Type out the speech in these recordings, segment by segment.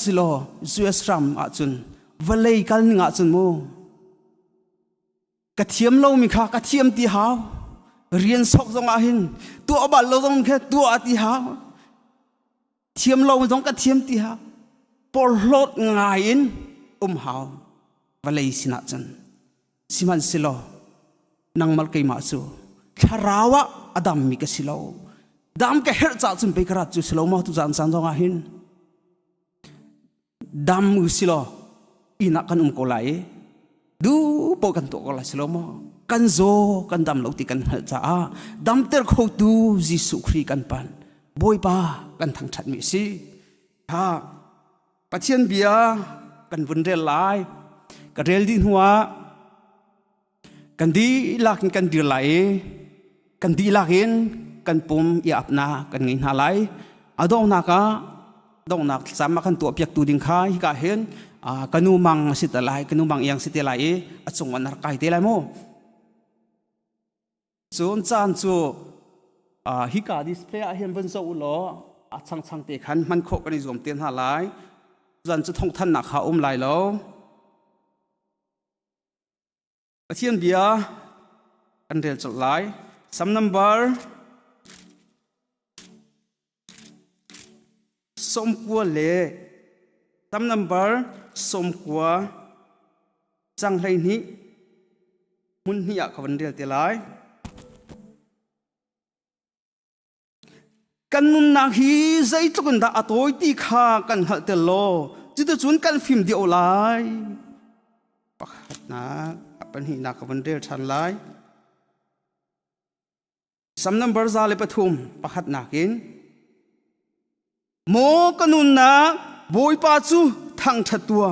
silo US ram a chun valei kal nga chun mo ka thiam lo mi kha ka thiam ti haw rian sok zong a hin tu abal lo zong khe tu ati haw thiam lo zong ka thiam ti haw por hlot ngai in haw valei sina chan siman silo nangmal kai ma chu tharawa adam mi ka silo dam ka her cha chun pe karat chu silo ma tu jan san zong a hin dam mu silo ina kan ko lai du po kan to ko la silo mo kan zo kan dam lo ti kan hal cha a dam ter kho tu jisu khri kan pan boy pa kan thang that mi si ha pathian bia kan vun rel lai ka rel din huwa kan di lak kan dir lai kan di lakin kan pum ya apna kan ngin halai adong na ka dong nak sama kan tu piak tu ding khai ka hen kanu mang sitalai kanu mang yang sitalai achung anar kai te lai mo chon chan chu hi ka display a hen ban zo lo a chang chang te khan man kho kan zom ten halai zan chu thong than na kha lai lo pathian bia an rel chol lai sam number som qua le tam number som qua chang lai ni mun hi a khawan rel te lai kan nun na hi zai tukun da atoi ti kha kan hal te lo chi tu chun kan phim di olai pakhat na apan hi na khawan rel than lai sam number za le pathum pakhat na kin mo kanun na boy pa chu thang thatua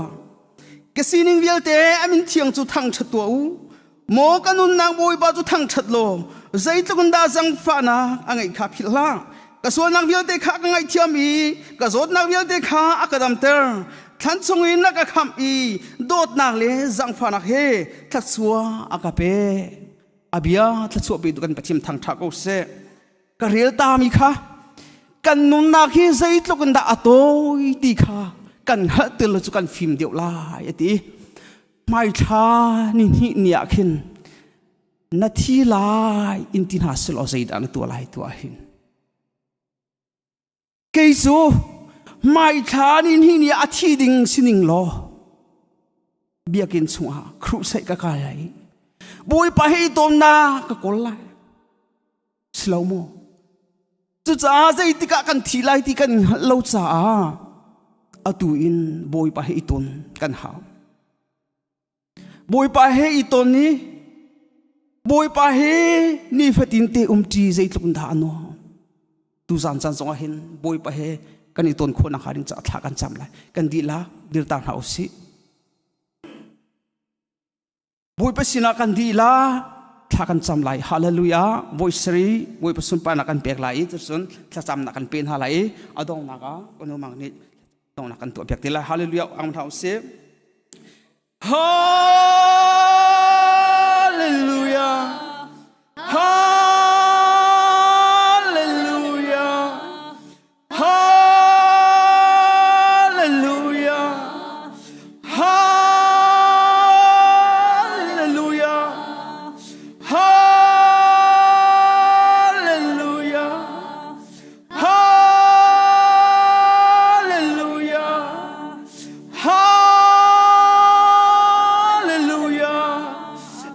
ke sining vialte amin thiang chu thang thatua u mo kanun na boy pa chu thang thatlo zai tlukun da jang fa na angai kha phila ka so nang vialte kha ka ngai thiami ka zot nang vialte kha akadam ter than chungin na ka kham i dot nak le jang fa nak he thatsua akape abia thatsua be dukan pachim thang tha ko se ka rel ta mi kha kan nun na khi zai tlukun da atoi ti kha kan ha tel chu kan phim deu lai ati mai tha ni ni nia khin na thi lai in tin ha sel o zai da na tu lai tu a hin ke zu mai tha ni ni ni a thi ding sining lo biakin chunga khru sai ka ka lai boy pa hei tom na ka kol lai slow mo chu cha zai tika kan thi lai ti kan lo cha atu in boy pa he iton kan ha boy pa he iton ni boy pa he ni fatin te ti zai tlun da no tu zan chan song hin boy pa he kan iton khona kharin cha thla kan cham lai kan di la dir ta hau si boy pa sina kan di la thakan cham lai hallelujah boy sri boy pasun pa na kan pek lai chun thla cham na kan pen ha lai adong na ka ono mang ni dong na kan tu pek te lai hallelujah ang thau se hallelujah hallelujah hallelujah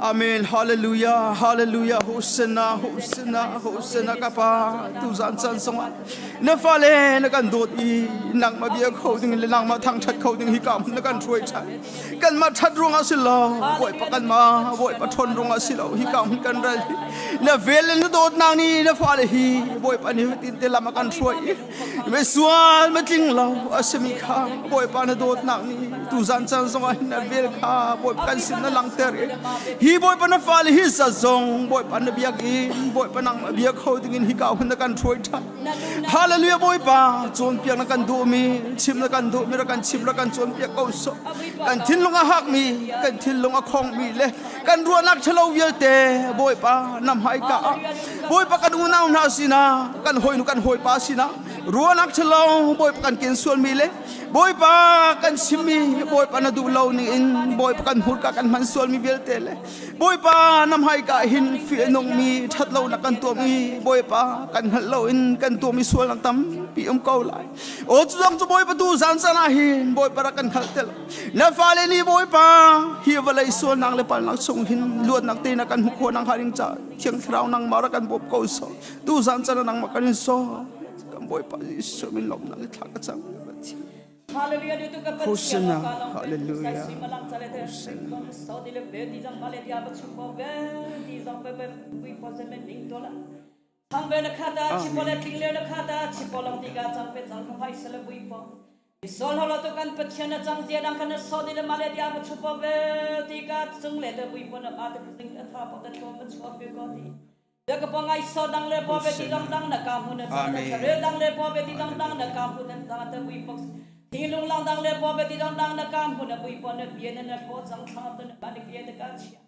Amen. Hallelujah. Hallelujah. Hosanna. Hosanna. Hosanna kapa. Tu zan san song. Na fale na kan dot i nang ma bia khâu ding le nang ma thang that khâu ding hi kam na kan throi chan. Kan ma that rong asilo. Boy pa kan ma boy pa thon rong asilo hi kam kan ra. Na vel na dot nang ni na fale hi boy pa ni tin te lama kan throi. Me sual ma ting lo asemi kha boy pa na dot nang ni tu zan san song na vel kha boy kan sin na lang ter. Hi boy pa na fale hi sa zong boy pa na biak i boy pa nang bia khâu ding hi ka hun na kan throi chan. Hallelujah boy pa chon piak na kan du mi chim na kan du mi ra kan chim ra kan chon piak ko so kan thin lunga hak mi kan thin lunga khong mi le kan ru nak chalo vial te boy pa nam hai ka boy pa kan u na sina kan hoi nu kan hoi pa sina รัวนักฉลองบอยประกันกินส่วนมีเล่บอยปากันชิมีบอยปานาดูเหล่านี้อินบอยประกันพูดกันมันส่วนมีเวลเตเล่บอยปานำให้กะหินฟีนงมีชัดเหล่านักกันตัวมีบอยปากันหันเหล่าอินกันตัวมีส่วนหลังตั้มปีอมเก่าไหลโอ้จุดจะบอยประตูสันสนาหินบอยปากันขัดเตลนับฟ้าเลนีบอยปาเฮียวเลยส่วนนังเลปันนักส่งหินลวดนักตีนักกันหุกโคนังหาริงจ่าเชียงเท้านังมารักันบบเก่าสอตูสันสนานังมากันสอกันบอยปาส่วนมีลมนักทักกันจังHallelujah itu Hosanna Hallelujah Sampai kata cipole tinggal kata cipolang tiga sampai sampai hai selebui po. Isol halo tu kan peciana jang jiadang kan sodi le male dia bercuba be tiga sung le de bui po na ada keting atha po ta to bercuba be kodi. Dia kepangai sodang le po be tidang dang na kamu na jang dang le po be tidang dang na kamu na ta bui po. Hilung lang dang le po be tidang dang na kamu na bui po na bian na po jang thap na balik bian de ka chia.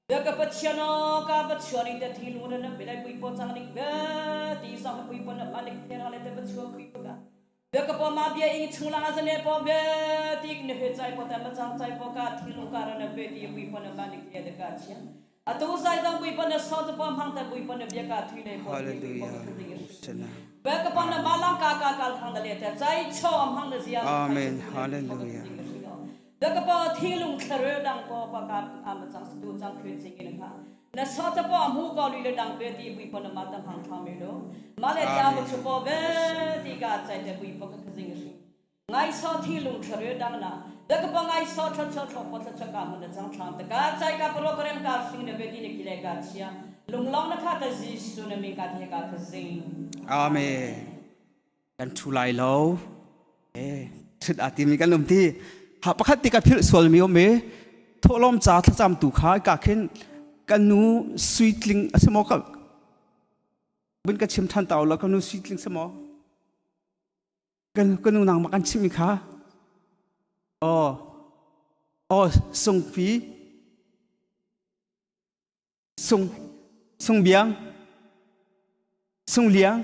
Dia kepeciano kapeciani de hilung na bilai bui po jang ning be ti sang bui po na balik bian ale de bercuba bui po ka. Dia kepama bian ing chulang asane po be ti ne he chai po ta ma jang chai po ka hilung ka na be ti bui po na balik bian de ka chia. Atau saya dah bui po na so to pam hang ta bui po na bian ka thile po. Hallelujah Bagaimana malang kakak hang dalete, cai com hang desian. Amen Hallelujah Bagaimana thilung kerudang po pakat amacang setu cang kerjing ini ha. Na sota po amu kau lile dang beti bui po na matang hang kamelo. Malaysia bercuba beti kat cai de bui po kerjing ini. Ngai so thilung kerudang na. Bagaimana ngai so cocok po cocok kamu na cang cang. Kat cai ka program kat sing na beti ni kile kat sia. Lung long na kat Yesus na mingkat he kat kerjing. อาเมนกันทุไลโลสุดอาทิมีกันลมที่หาประคัตติกับพิลสวลมีโอเมทั่วลมจ่าทักจำตุขายกาเข็นกันนูสวีทลิงสมอกับเป็นกันชิมทันเต่าแล้วกันนูสวีทลิงสมอกันนูนางมากันชิมอีกค่ะอ๋อส่งฟีส่งเบียงส่งเลี้ยง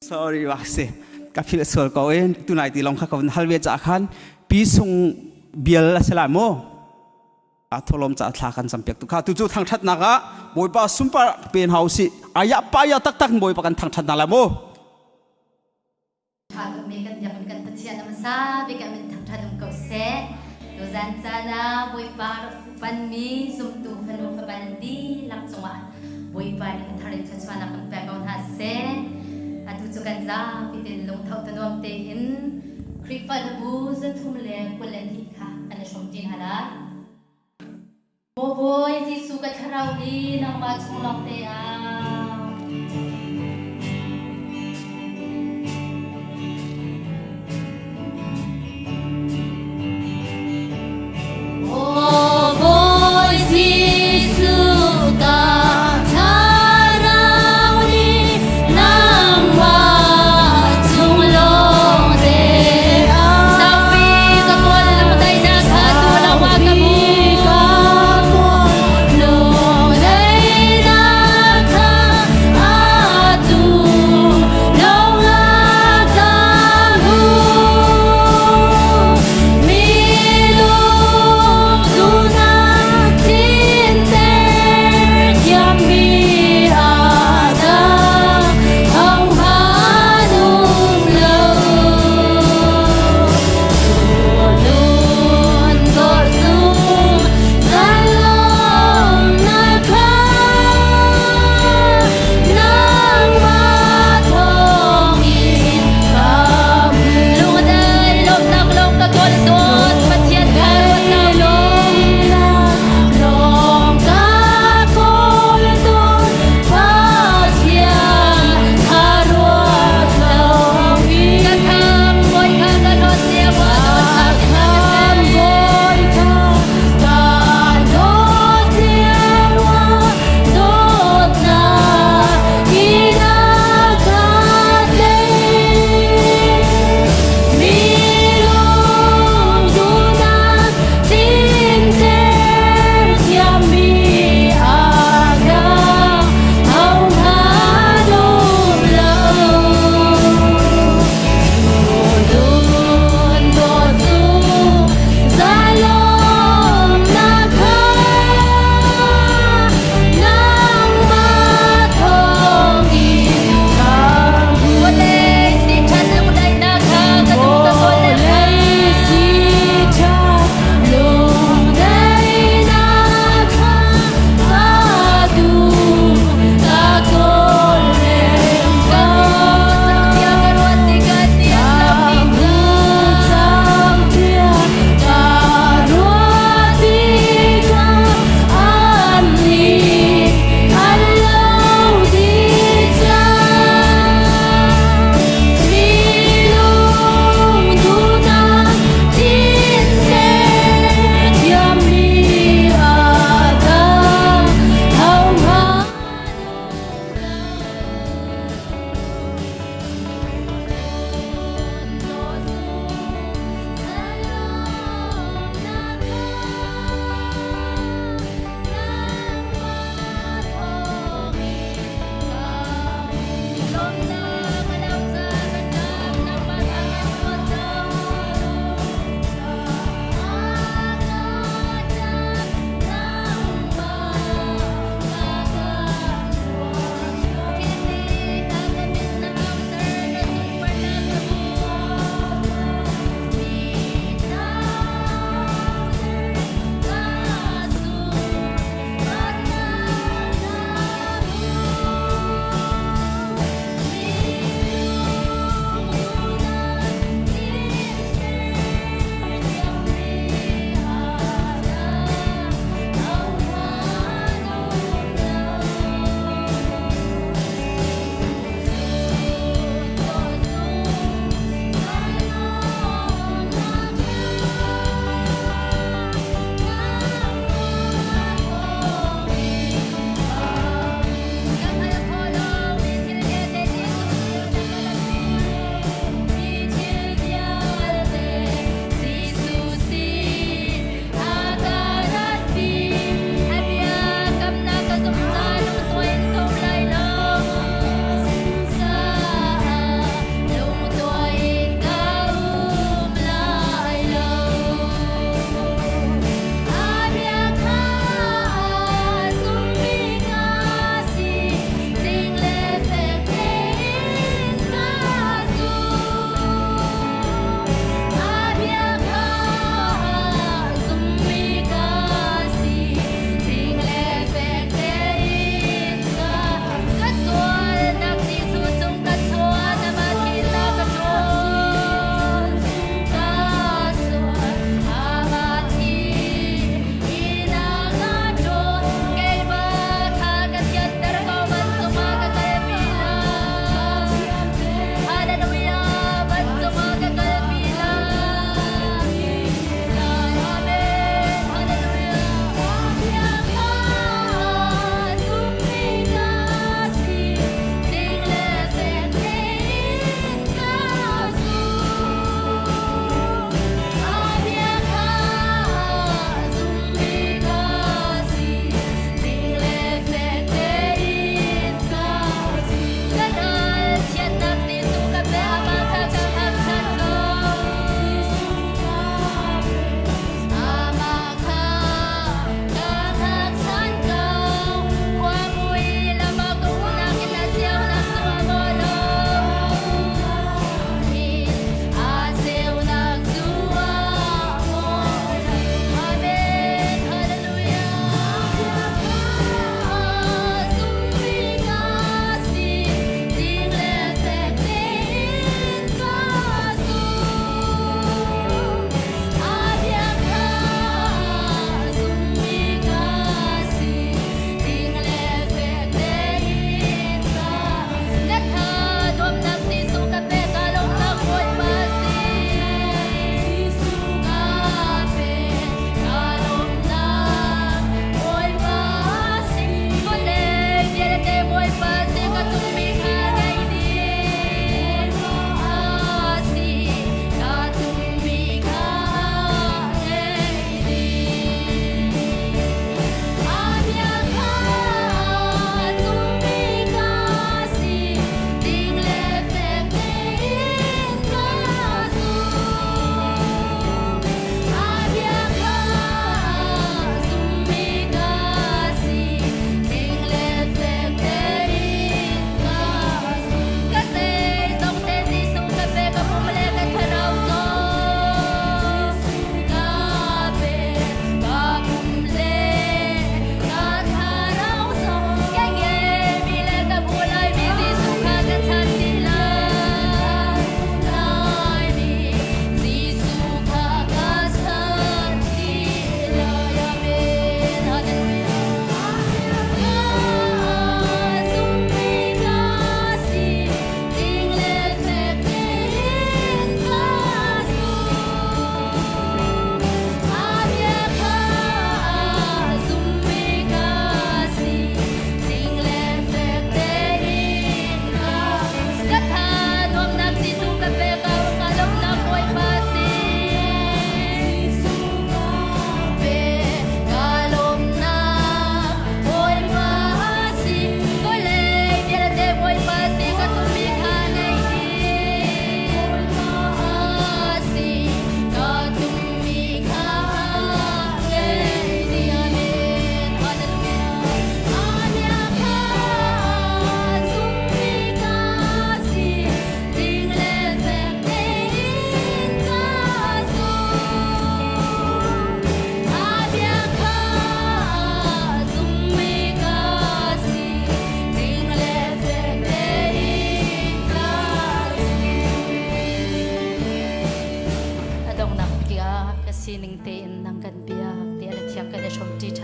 sorry ว่าสิกับพี่สาวก็เองตุนายตีลองข้ากับฮัลเวจ่าขันปีส่งเบียร์สลายโมทลมจ่าทากันสัมเปียกตุข้าจู่ๆทางทัดนักะบอยป้าซุ่มป้าเป็นเฮาสิอายะป้ายะตักบอยป้ากันทางทัดนักละโมMegan yang kan pecian nama sabi kami thadum kau se to zan sana boy par pan mi zum tu phanu pan di lak chunga boy par ni tharin chachwana kan pa kaun ha se atu chukan za pitin long thau tanom te in kripa bu za thum le kulen hi kha ana shom tin hala boy jisu ka tharau ni nang ma chulong te a Hallelujah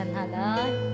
นหาเลย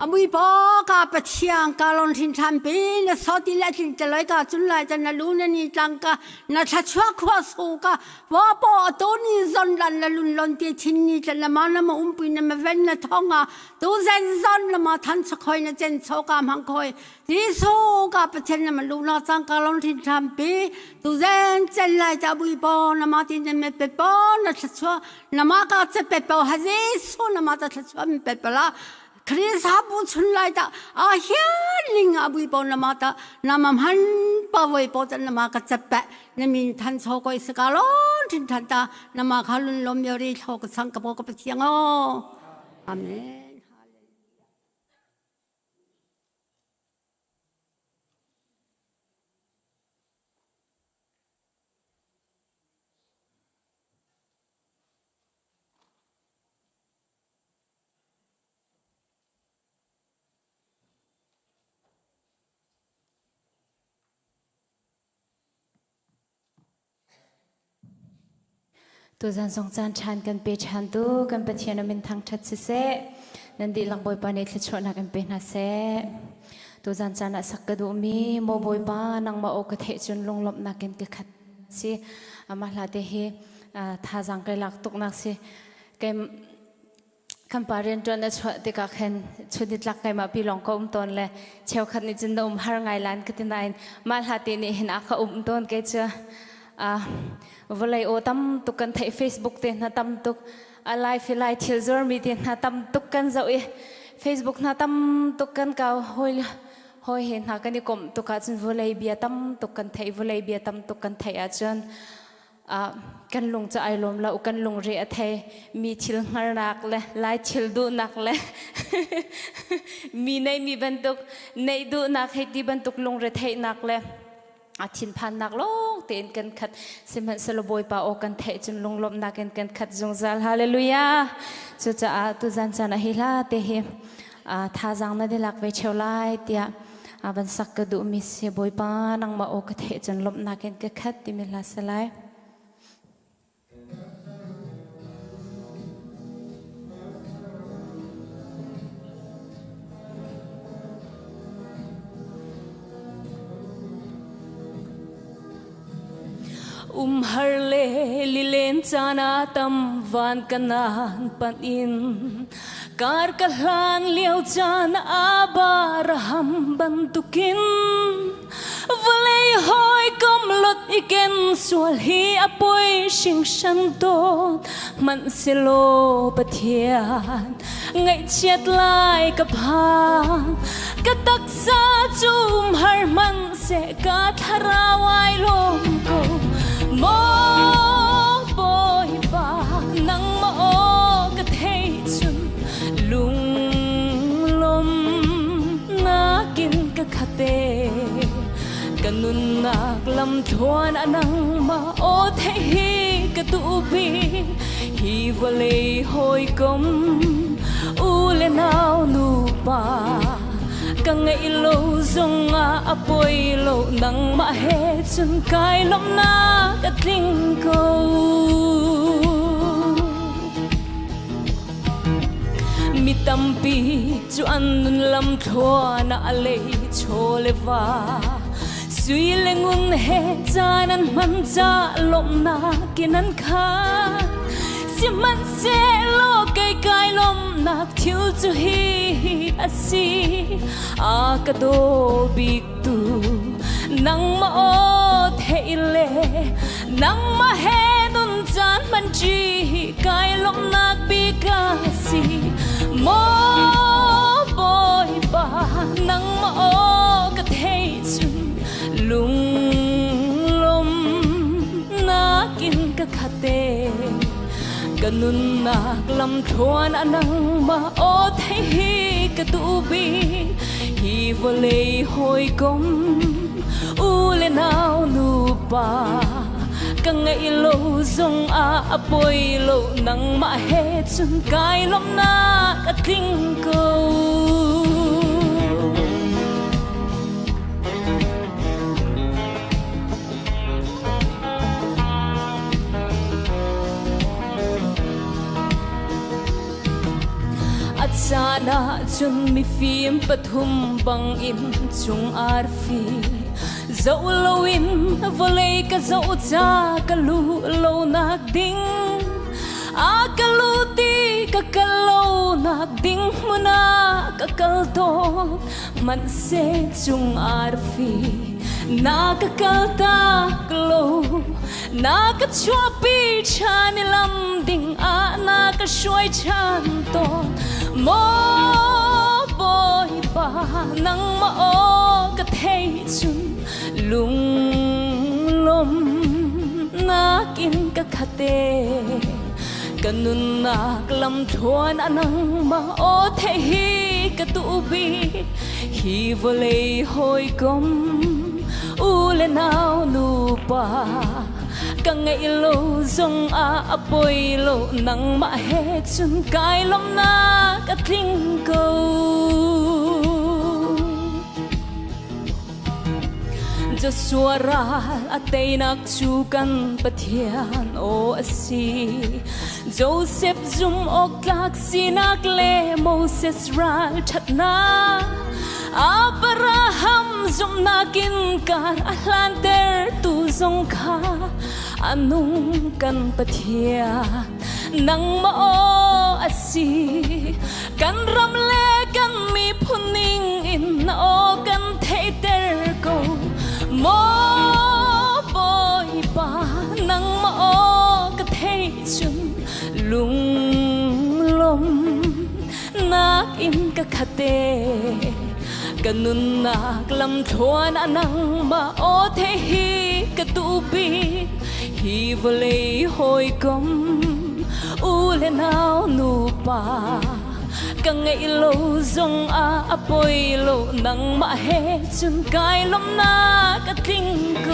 Amui po ka patiang kalon tin champi na soti la tin telai ka chun lai tan na luna ni tangka na chachwa kwa so ka wa po to ni zon lan la lun lon ti tin ni tan la mana ma umpi na ma ven na thonga to zen zon la ma than sa khoi na chen so ka mang khoi ni so ka patiang na ma luna tang kalon tin champi to zen chen lai ta bui po na ma tin me pe po na chachwa na ma ka che pe po ha ze so na ma ta chachwa me pe la 그래서 부춘라이다 아히링 아부이 보나마다 나맘한 바보이 보던 나마가 짭배 내민 탄소고 있을까론 진탄다 나마 갈룬 놈열이 소고 상가 보고 비양어 아멘. ตัวจันทรงจันชันกันเปชันตูกันเปเทียนมินทางชัดเสนันดีหลังบอยปานเอทชวนักกันเป็นนาเสตัวจันจันสักกระดูมีโมบอยปานังมาโอกเทจนลงลบนักกันกขัดสิอามาลาเตฮีท่าจังไกลักตุกนักสิเกมคำปาเรียนจนในช่วงที่กักเห็นชุดนิดลักไงมาพี่ลองก็ตนเลยเชลขัดนิจินดมหาไงล้านก็ที่ไหนมาลาเตนี่เห็นอาคาตนเกจวันเลยโอตั้มตุกันไทย Facebook เต็นนะตั้มตุกอะไรฟิไลเทียร์ซอร์มีเต็นนะตั้มตุกันเจ้าFacebook นะตั้มตุกันเก่าหอยเห็นหากันนี่กลมตุกันจนวันเลยเบียตั้มตุกันไทยวันเลยเบียตั้มตุกันไทยอาจารย์กันลงจะไอลมแล้วกันลงเรียไทยมีทิลงานักเลยไล่ทิลดูนักเลยมีในมีบรรทุกในดูนักให้ที่บรรทุกลงเรียไทยนักเลยอาทินพันนักโลกเต้นกันขัดสิมันสลบอยป่าออกกันเทจนลงลมนักกันขัดจงซัลฮาเลลูยาจุจะตุจันจันฮิลาเตหิท่าจังนั่นได้หลักไว้เชลไลเตียบันสักกระดูมิเสียบอยป่านังมาออกกันเทจนลมนักกันขัดติมิลาสลายฮาร์เลลิเลนจานาตัมวันกันนานปันอินการกลานเลี้ยวจานาอาบาระหัมบันตุกินวลัยหอยกำลดอีเกนสวลฮีอปุยชิงชันโตมันเซโลปะเทียนไงเชียดลายกับหางกะตักซาจูมฮาร์มันเสกาทาราวายลมโกโมบอยบานังมาโอกะเทจุนลุงลมนากินกะคาเตกันนุนนักลำทวนอนังมาโอเทฮีกะตูบีฮีวะเลหอยกมอูเลนาวนูปากังไงโลซงอาปอยโลนังมาเฮจนกายลมนากะทิ้งกูมีตัมปีจวนนุนลำทัวนาเลโชเลวาสุยเลงุนเฮจานันมันจะลมนากินันคาสิมันเซโลไกไกลมนักทิวจูฮีอาซีอากาโดบิกตูนังมาโอเทเลนังมาเฮดุนจานมันจีไกลมนักบิกาซีโมบอยบานังมาโอกะเทจุนลุงลมนักกินกะคาเตกันนุนนักลำทวนอนังมาโอเทฮีกะตูบีฮีวะเลหอยกมอูเลนาวนูปากังไงโลซงอาปอยโลนังมาเฮจุนกายลมนากะทิ้งกูจานาจนมีฟิล์มปฐุมบังอินจงอาร์ฟีเจ้าโลวินวะเลยกะเจ้าจากะลูโลนักดิ้งอากะลูตีกะกะโลนักดิ้งมุนากะกะลโตมันเซจงอาร์ฟีนากะกะลตากะโลนากะชัวปีชานิลำดิ้งอานากะช่วยฉันโตโมบอยบานังมาโอกะเทจุนลุงลมนากินกะคาเตกันนุนนักลำทวนอนังมาโอเทฮีกะตูบีฮีวะเลหอยกมอูเลนาวนูปากังไงโลซงอาปอยโลนังมาเฮจุนกายลมนากะทิ้งกู จะสัวราอเตนักชูกันปะเทียนโอสีโจเซฟซุมอกลักสีนักเลโมเสสราชัดนาอับราฮัมซุมนักินการอัลลันเตอร์ตูซงคาอันุงกันปะเทียนังมาโอสีกันรำเลกันมีพุนิงอินโอกันเทเตอร์โกโมบอยปานังมาโอกะเทจุนลุงลมนักอินกะคาเตกันนุนนักลำทวนอนังมาโอเทฮีกะตูบีฮีวเลหอยกมอูเลนาวนูปากังไงโลซงอาอปอยโลนังมาเฮจุนกายลมนากะทิงโก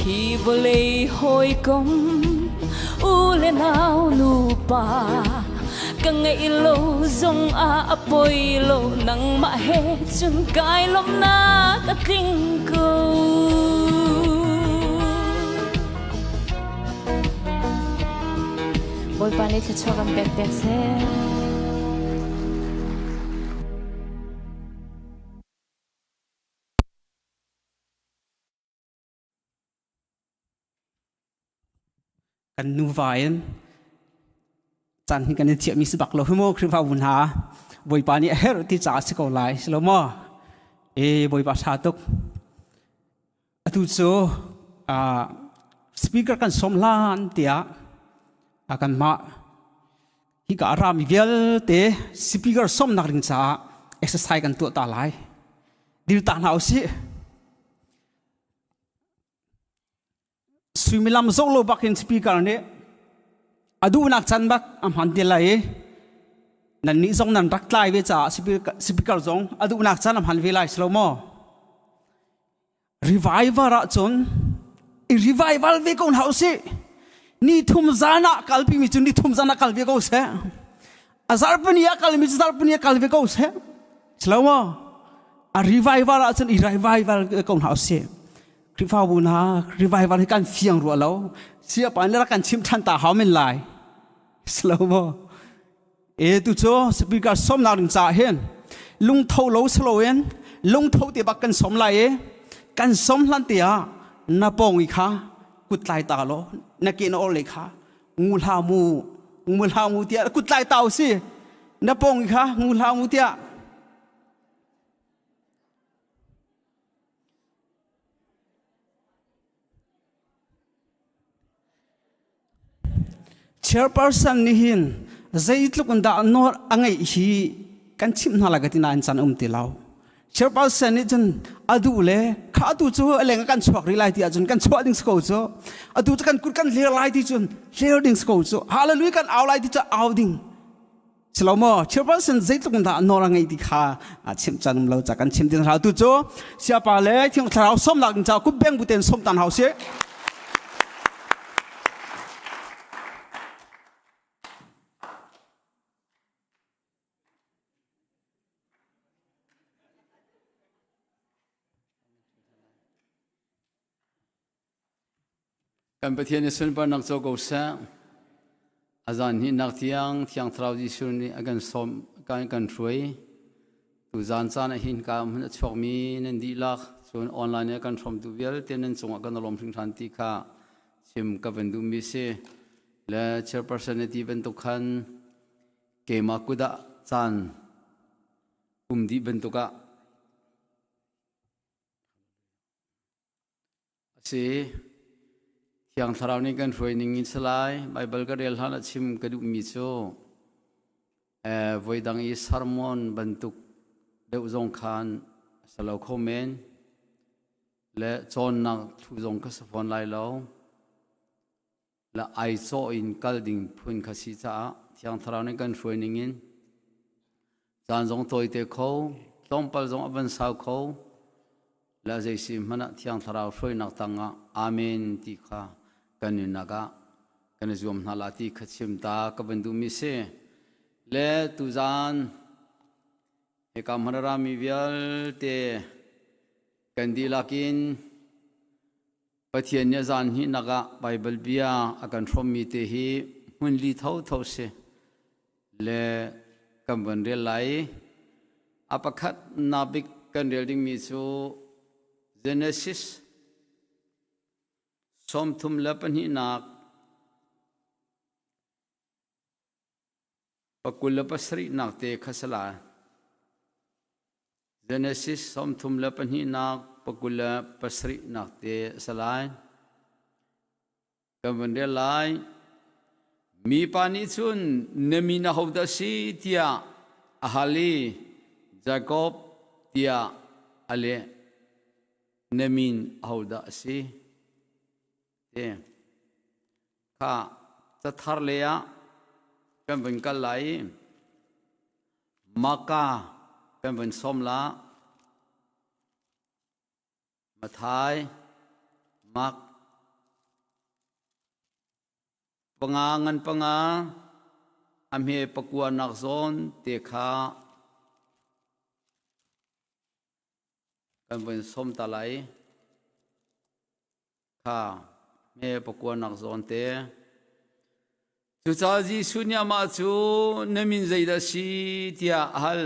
ฮีวเลหอยกมอูเลนาวนูปากังไงโลซงอาอปอยโลนังมาเฮจุนกายลมนากะทิงโกบอยปานี่จะชอบกันแบกๆเซ่กันนูไฟน์จันทร์กันเทียมีสบักโลหิโมคริฟาวุนหาบอยปานี่เฮรติจ่าสิกอไลสโลโมบอยปาชาตุกตุโซสปีกเกอร์กันสมลานเตียakan ma hika arami vel te speaker som nak ring cha exercise kan tu ta lai dil ta nau si suimilam zolo bakin speaker ne adu nak chan bak am han de lai nan ni zong nan rak lai ve cha speaker zong adu nak chan am han ve lai slow mo revival ra chon revival ve kon house ni thum zana kalpi mi chun ni thum zana kalvi ko se azar pania kalmi zar pania kalvi ko se slowa a revival a chun revival ko na se krifa buna revival kan fiang ro lo sia pan la kan chim than ta haw men lai slowa e tu cho speaker som na ring cha hen lung tho lo slowen lung tho te bak kan som lai e kan som hlan tia na pong i khaกุดไลตาโลนักกินโอเลค่ะงูลามูเตียกุดไลตาสินับปงอีกค่ะงูลามูเตียchairperson ni hin zait lukan da nor angai hi kan chim na lagati na chan tilaw chairperson ni jan adu le kha tu chu lenga kan chhuak ri lai ti ajun kan chhuak ding sko chu adu kan kur kan ler lai ti chun ler ding sko chu hallelujah kan aw lai ti cha aw ding slomo chairperson zait lung da nor ngai ti kha a chim chan lo cha kan chim din ha tu chu sia pa le thing thrau som lak cha ku beng bu ten som tan hau seกันประเทศในส่วนบ้านนักโจกษาอาจารย์ที่นักเที่ยงทราวดิสุนีกันสมกันช่วยตุจานจานหินกามชกมีนันดีลักส่วนออนไลน์กันชมดูเวลเต็นนั้นส่งกันลมถึงทันทีค่ะชิมกับเป็นดูมิเซและเชื้อ personality เป็นตุกันเกมากุดะจานดีเป็นตุกะสิyang tharau ni kan foi ning in salai bible ka rel hala chim ka du mi cho voi dang i sermon bantuk deu zong khan salo khomen le chon nak thu zong ka safon lai lo la ai cho in kalding phun kha si cha yang tharau ni kan foi ning in chan zong toi te kho tompal zong aban sau kho la jai sim mana thiang tharau foi nak tanga amen ti kha kan naga kan zoom nalati khachim ta ka bandu mi se le tuzan e kamara mi vial te กันดีลักินปะเทียนเนี่ยจานหินักไบเบิลเบียอาการพรหมีเตหีมันลีเท่าเท่าเสและกำบันเรียลไหลอปคัดนาบิกกันเรียลดิ้งมีสูเจเนซิสสมทุมเลปันหินักปกุลปัสรินักเตขสลาเจเนซิสสมทุมเลปันหินักปกุลปัสรินักเตสลายกำบันเรียลไหลมีปานิชุนเนมินาฮาวดาซีเตียอาฮาลีจาโกบเตียอเลเนมินฮาวดาซีเตข้าจะทาร์เลียกันเป็นกันไหลมักกะกันเป็นสมละมาทายมักpengangan penga amhe pakua nakzon tekha kan ben som talai kha me pakua nakzon te chu cha ji sunya ma chu namin zaida si tia hal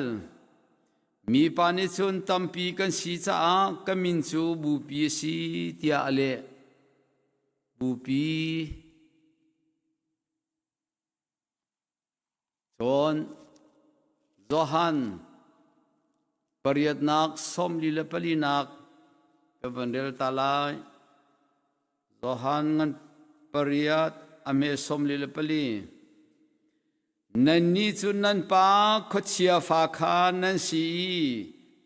mi pani chun tampi kan si cha kamin chu bu pi si tia ale bu pi John Zohan Pariadnak Som Lila Palinak Kavandel Talai Zohan ngan Pariad Ame Som Lila Pali Nan ni chun nan pa Khochia Fa Kha Nan Si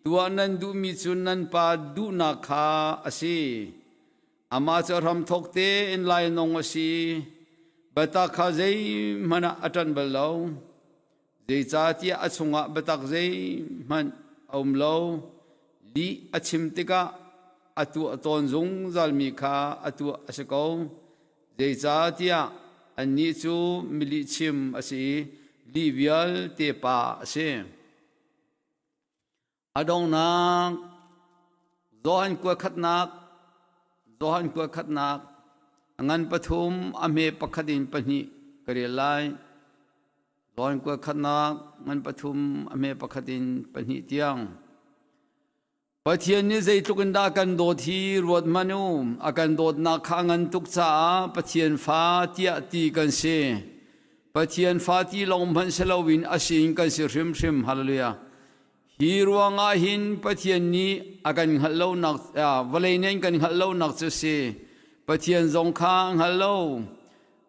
Tua Nan Du Mi chun nan pa Du Na Kha Asi Ama Charam Thokte In Lai Nong Asi Bata Kha Zai Mana Atan Balau Zai Zatia Achunga Batak Zai Man Omlo Li Achim Tika Atu Aton Zung Zalmi Kha Atu Asako Zai Zatia Anichu Milichim Asi Li Vial Tepa Asi Adong Nak Zohan Kwa Khatnak Zohan Kwa Khatnak Angan Pathum Ame Pakhadin Pani Karelai Zohan Kwa Khatnak Ngan Pathum Ame Pakhadin Pani Tiang Pathian ni zai tukanda kan do thi rod manu akan dot na khangan tukcha pathian fa tia ti kan se pathian fa ti long man selawin asin kan se rim hallelujah hi ruanga hin pathian ni akan hallo nak valeinen kan hallo nak chu se pathian zong khang hallo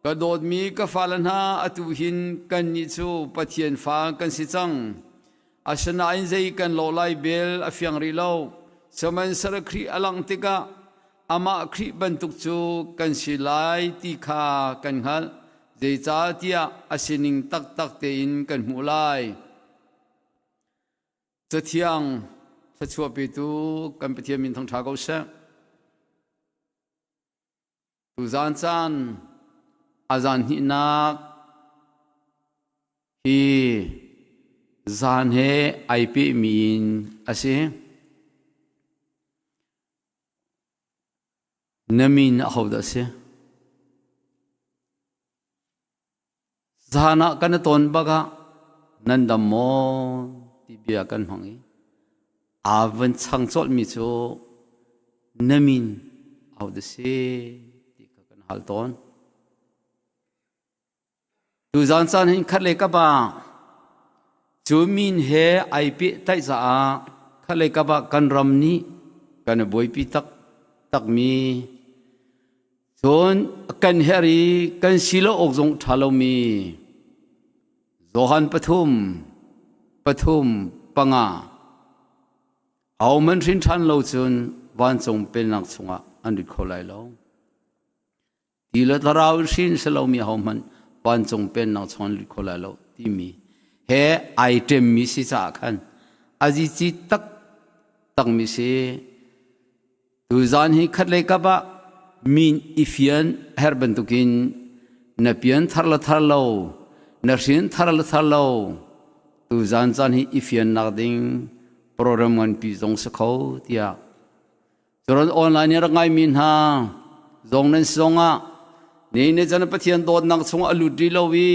ka dot mi ka falan ha atu hin kan ni chu pathian fa kan si chang asana in zai kan lo lai bel afyang ri lo saman sarakri alang tika ama khri bantuk chu kan silai ti kha kan hal zai cha tia asining tak tak te in kan mulai chathiang chachua pe tu kan pathiam min thang tha ko sa tu zan chan azan hi nak hi Zan he IP min ase namin hawda se zana kan ton baga nandamo tibia kan hangi avan changchol mi cho namin hawda se ti kan halton tu zan san hin khatle ka ba chú min he ai pi tai za khale ka ba kan ram ni kan boi pi tak mi chon kan heri kan silo ok jong thalo mi Zohan pathum panga aw man rin than lo chun wan chong pen nak chunga an ri kholai lo tila taraw sin selo mi haw man wan chong pen nak chon ri kholai lo ti mi he item mi si cha khan aji chi tak mi se tu zan hi khatle ka ba min ifian herban tukin na pian tharlo na rin tharlo tu zan hi ifian nak ding program ngan pi jong sa kho tia จรอนออนไลน์เนี่ยไงมินฮาจงนั้นสงะนี่เนี่ยจะนับปะเทียนโดนนักสงอลุดดีโลวี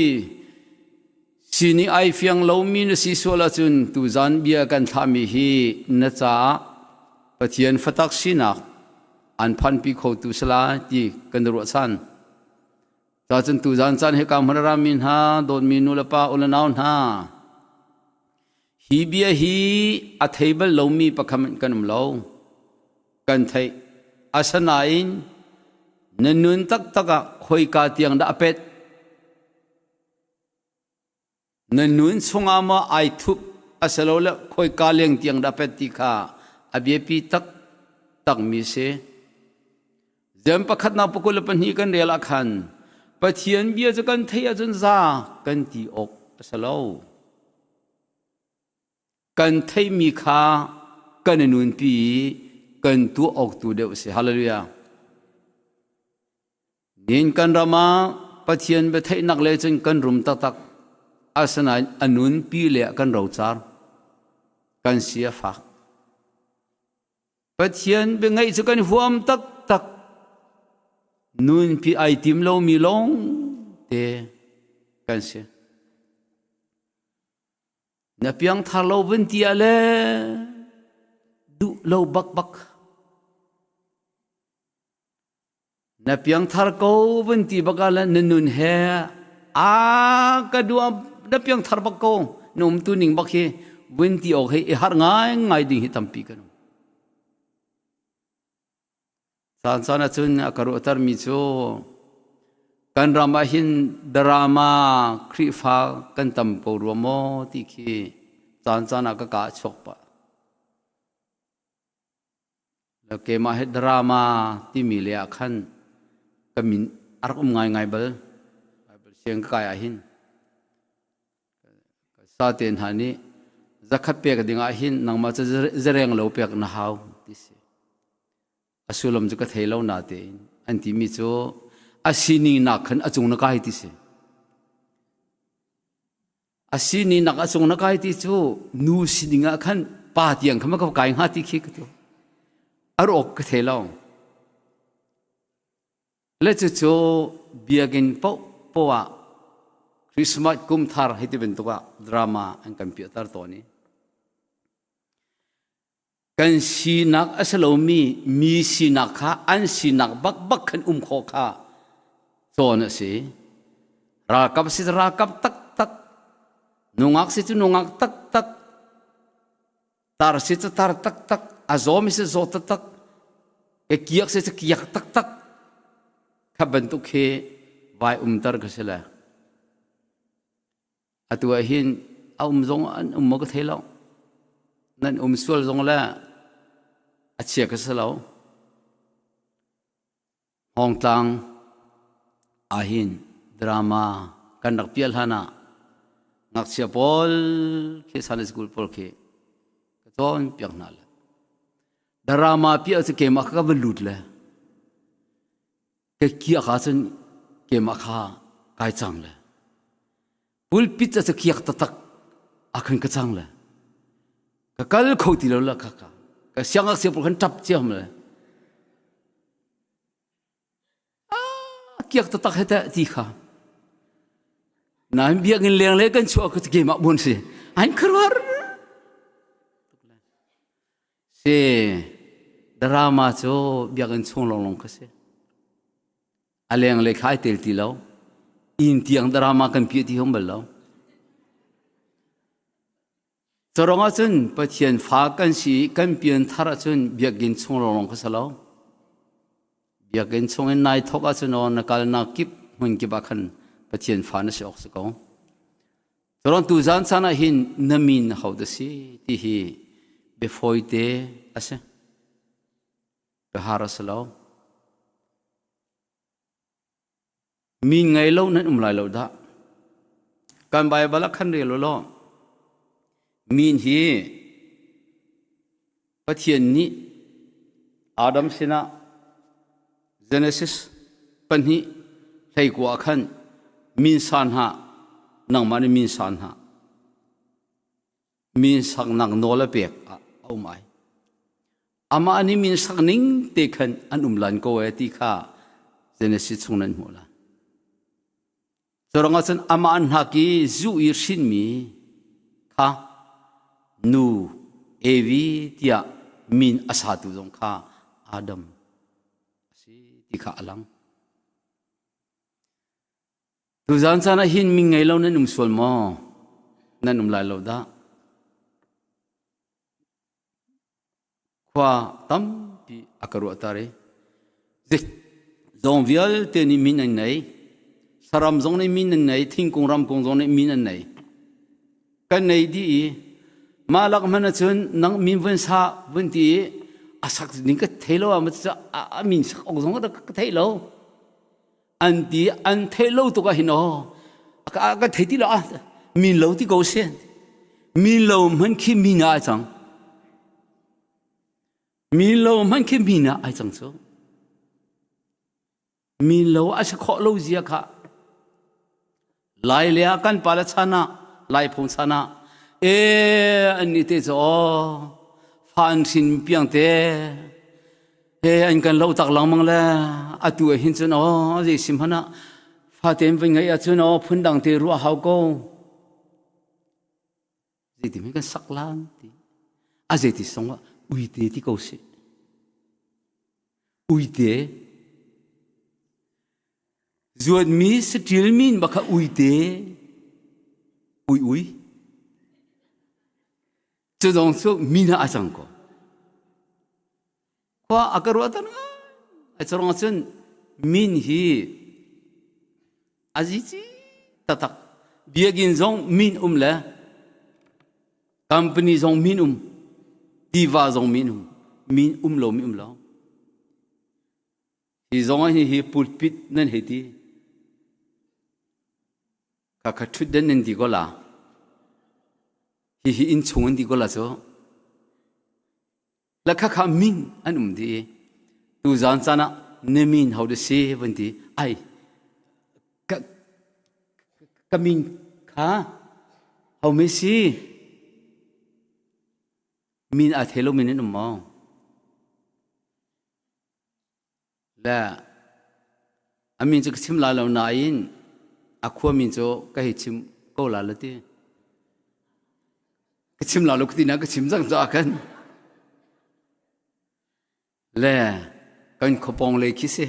สินี่ไอเฟียงโลมีนสิส่วนละจุนตุจันเบียกันทำฮีนะจ๊ะปะเทียนฟัตักสินักอันพันปีเขาตุสลาที่กันรัวสันจาจันตุจันจันให้กำมรามินฮาโดนมินุลปาอุลนาวน์ฮาฮีเบียฮีอัฐิบลโลมีประคำกันมโลกันไทยอาสนาอินนุนตักตักะคอยกาเตียงดาเป็ดนุนสงอามาไอทุบอาสโลละคอยกาเลียงเตียงดาเป็ดติกาอเบียปีตักมีเสเจมประคัดนาปกุลปัญหีกันเรียลขันปะเทียนเบียจะกันไทยจนซากันตีอกอาสโลกันไทยมีค่ากันนุนปีกันตัวออกตัวเดียวสิฮาเลลูยานินกันรามาปะเทียนไปไทยนักเลจนกันรุมตักอาสนะอนุนปีเละกันเราจารกันเสียฟักปะเทียนเป็นไงจะกันหัวมตักนุนปีไอติมเรามีลงเตกันเสียนับยังทาเราเป็นที่อะไรดูเราบักนับยังทาร์กูเป็นที่บักอะไรนุนเฮกระดูกนับยังทาร์บักกูนุ่มตัวหนึ่งบักเฮเป็นที่โอเคหาง่ายดิ่งหิตัมปีกันสันจุนอากาศอุตรมิจูกันรามาหินดรามาคริฟ้ากันตัมปูรัวโมติคีสันอากาศชกปะแล้วเกมาเฮดรามาที่มีเลียขันก็มินอาร์กุมง่ายเบลเสียงกายหินสาเตียนหานี้จะขับเปียกดิ่งหินนังมาจะเร่งเลวเปียกน่าหาวที่สิอสุลมจุกเทเลวนาเตนอันที่มิจูอาศินีนักขันอจุงนักให้ที่สิอาศินีนักอจุงนักให้ที่จูนูสินิงะขันปาเตียงขมันก็กายหาที่ขี้กตัวอารอกเทเลวและจู่ๆเบียกินปัวคริสต์มาสกุมทาร์ให้ที่เป็นตัวดราม่าอันคอมพิวเตอร์ตัวนี้กันสีนักอสโลมีสีนักข้าอันสีนักบักขันโคข้าโซนสิรากับสิรากับตักนุงักสินุงักตักตาร์สิตาร์ตักอาโซมิสิโซตักเกียกสิเกียกตักขับบันทุกเฮไว้ตาร์ก็เสละอัตัวหินเอาจงอันมกเทลนั่นสวลจงละอาเชียก็เสละห้องตังอาหินดราม่ากันนักเปียลฮานะนักเชียบอลเคสันสกุลพอลเคก็ต้นเปียกนั่นแหละดราม่าเปียจะเกมักก็บรรลุเลยเกี่ยขาจนเกมักข้ากายจังเลยปุลปิดจะเกี่ยตักอาคันก็จังเลยก็กัลเขาที่เราละข้าก็เสียงอักเสบกันจับเจียมเลยเกี่ยตักให้แต่ที่ข้าน้ำเบียกินเลี้ยงเล็กกันชัวร์ก็จะเกมักบุญสิอันครัวเสดราม่าโจเบียกินช่วงลงก็เสอะไรอย่างเล็กให้เตลตีแล้วอินที่ยังดราม่ากันพิจารณาบ่แล้วจรองอาจารย์ปะเทียนฟ้ากันสีกันเปลี่ยนทาราจนเบียกินช่วงลงก็เสแล้วเบียกินช่วงนายทอกอาจารย์นนักการนักกิบมันกิบอาคันปะเทียนฟ้านั่นสิออกสักองจรองตุจันสานะหินนามินเขาดสิที่ฮีเบฟอยเตอาเซเบฮารัสแล้วมีไงเล่านั้นลายเล่าได้การใบบาลักขันเรียลล้อมีนฮีปะเทียนนี้อาดัมสินะเจเนซิสปัญหีใส่กว่าขันมีนสันหานังมันมีนสันหามีนสักนักโนละเปียกเอาไหม ama ani min sakning te khan an umlan ko e ti kha Genesis chungnan mula soranga chan ama an haki zu ir shin mi kha nu evi tia min asatu jong kha Adam si ti kha alang tu zan sana hin min ngai lo nan sol mo nan lai lo da qua tâm bị akaru atare dịch dòng vial tên min anh này saram dòng này min anh này thiên cung ram cung dòng này min anh này cái này đi mà lạc mà nó chân nang min vẫn sa vẫn đi asak những cái thế lâu mà cho min sắc ông dòng cái thế lâu anh đi anh thế lâu tụi cái nó cái thế đi là min lâu thì cầu sen min lâu mình khi min ai chẳng min lâu man khi min ai chẳng số min lâu ai sẽ khó lâu gì cả lại lẽ căn pala chana lại phong chana anh đi thế cho phan xin piang thế anh cần lâu tắc lòng mang le tuổi hin chân ó gì sim hana pha tem với ngay chân ó phun đằng thế ruộng hào cô gì thì mấy cái sắc lan thì gì thì sống á uy tế thì cầu sĩ uy tế ruột mi sẽ triệt min baka uy tế uy cho dòng số min ai chẳng có qua akaru atan ai cho dòng chân min hi azizi tatak biagin dòng min le company dòng min diva dòng min lo min lo hi dòng hi pulpit nên hi ti ka thut den nên đi có là hi in chung đi có là số là kha min anh đi tu zan sana ne min how to say vấn đề ai ka min kha how me see min a thelo min en mo la amin chu chim la lo na in a khua min cho ka hi chim ko la la ti ka chim la lo ki na ka chim jang ja kan la kan khopong le ki se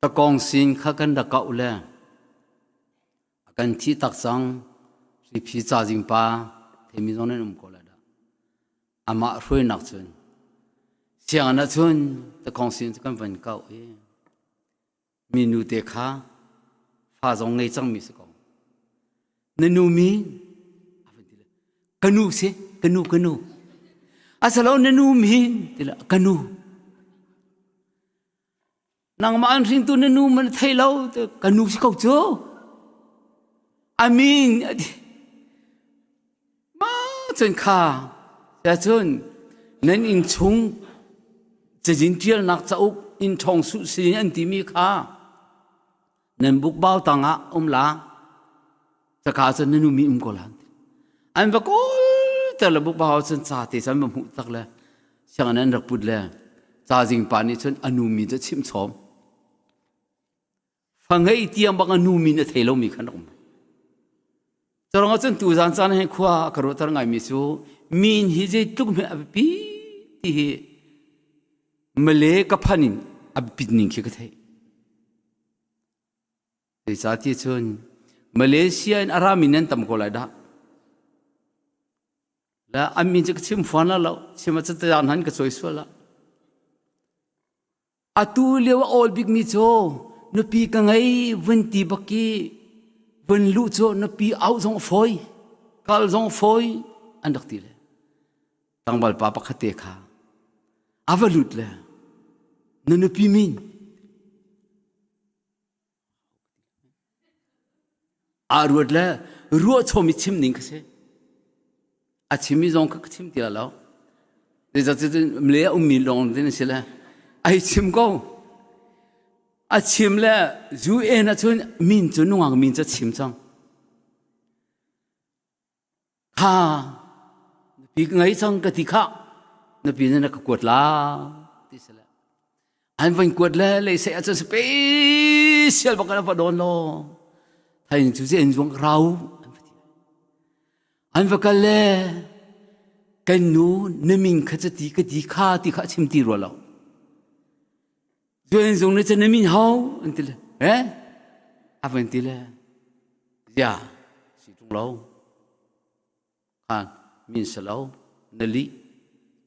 ta kong sin kha kan da ka ule kan thi tak sang ri phi cha jing pa themi zon nên có là đó, ama rồi nặc chun, xiang na chun, ta con xin cái vấn câu ấy, minu te kha, pha dòng ngay trong mi sẽ có, nên nu mi, canu se, canu, asal nên nu mi, thì là canu, nang ma an sinh tu nên nu mình thấy lâu, canu sẽ câu chưa, amin. chân kha ya chân nên in chung chỉ chính trial nặc chau in thong su sin an ti mi kha nên buk bao tanga la ta kha chân nên mi ko lan an va ko ta la buk bao chân cha ti san mu tak la sang nan rak put la cha jing pa ni chân anu mi cha chim chom phangei tiam bang anu mi na thelo mi khan cho rằng chân tu gian gian hay khoa caro tar ngai mi su min hi je tuk me api ti male ka phanin api ning ki ka thai te sa ti chun Malaysia in aramin nan tam ko lai da la amin je chim phwan la lo chim cha ta han ka choi su la atu lewa all big mi cho no pi ka ngai vun ti baki vân lũ cho nó pi áo giống phôi, cal giống phôi, anh đắc tì lệ, tăng bal pa khát tê kha, ava lụt lệ, nó pi min, ruột lệ, ruột cho mi chim nín cái chim mi giống cái chim tì là, để cho lệ mi long thế này là, ai chim câu. Chim le zu e na chun min chu nuang min cha chim chang kha pi ngai chang ka ti kha na pina na kakwat la ti sala an van kwat la le sai acha special ba kana pa don lo thain chu se enjong rau an va kale kan nu na min kha ti ka ti kha ti kha chim ti ro lo zo enjong na cha na min hau antil avan ti la ya si tung lo kan min salo nali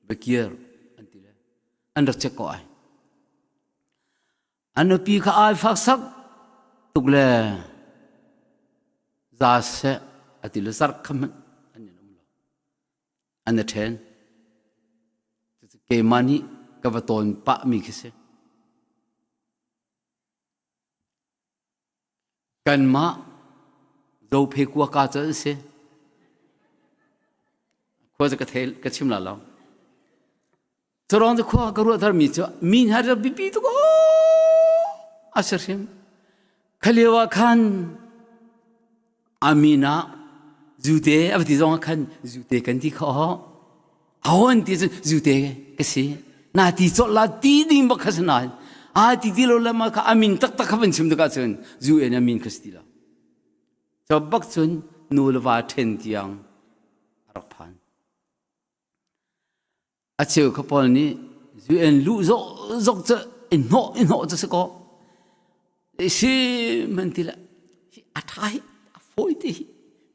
bekir antila under check ko ai ano pi kha ai phak sak tukle za se atila sar kham ani nomlo an ten ke mani ka vaton pa mi khise kan ma zo phe kwa ka cha se ko za ka thel ka chim la lo Torong de kwa garu atar mi cha min har bibi to ko asarhim khalewa khan amina zute abti zong khan zute kan ti kho awon ti zute ka si na ti cho la ti ding ba khasna a ti ti lo lama ka amin tak tak khaban chim da ka chen zu en amin khastila chabak chun nulwa then tiang rakphan acheu khapol ni zu en lu zo zok cha in ho cha se ko si mentila si athai foi ti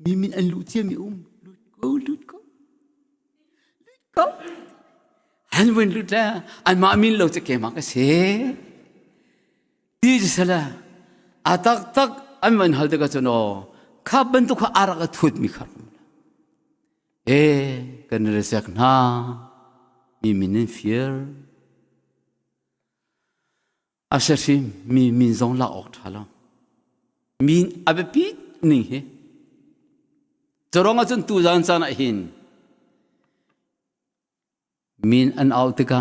mi min an lu thiam mi lut ko han wen lut la an ma min lo cha ke ma ka se ti sala atak tak an man hal de ka chono kha ban tu kha ara ka thut mi khar kan resak na mi minen fear asasi mi min zong la ok thala min abepi ning he zorong achun tu jan chana hin min an autika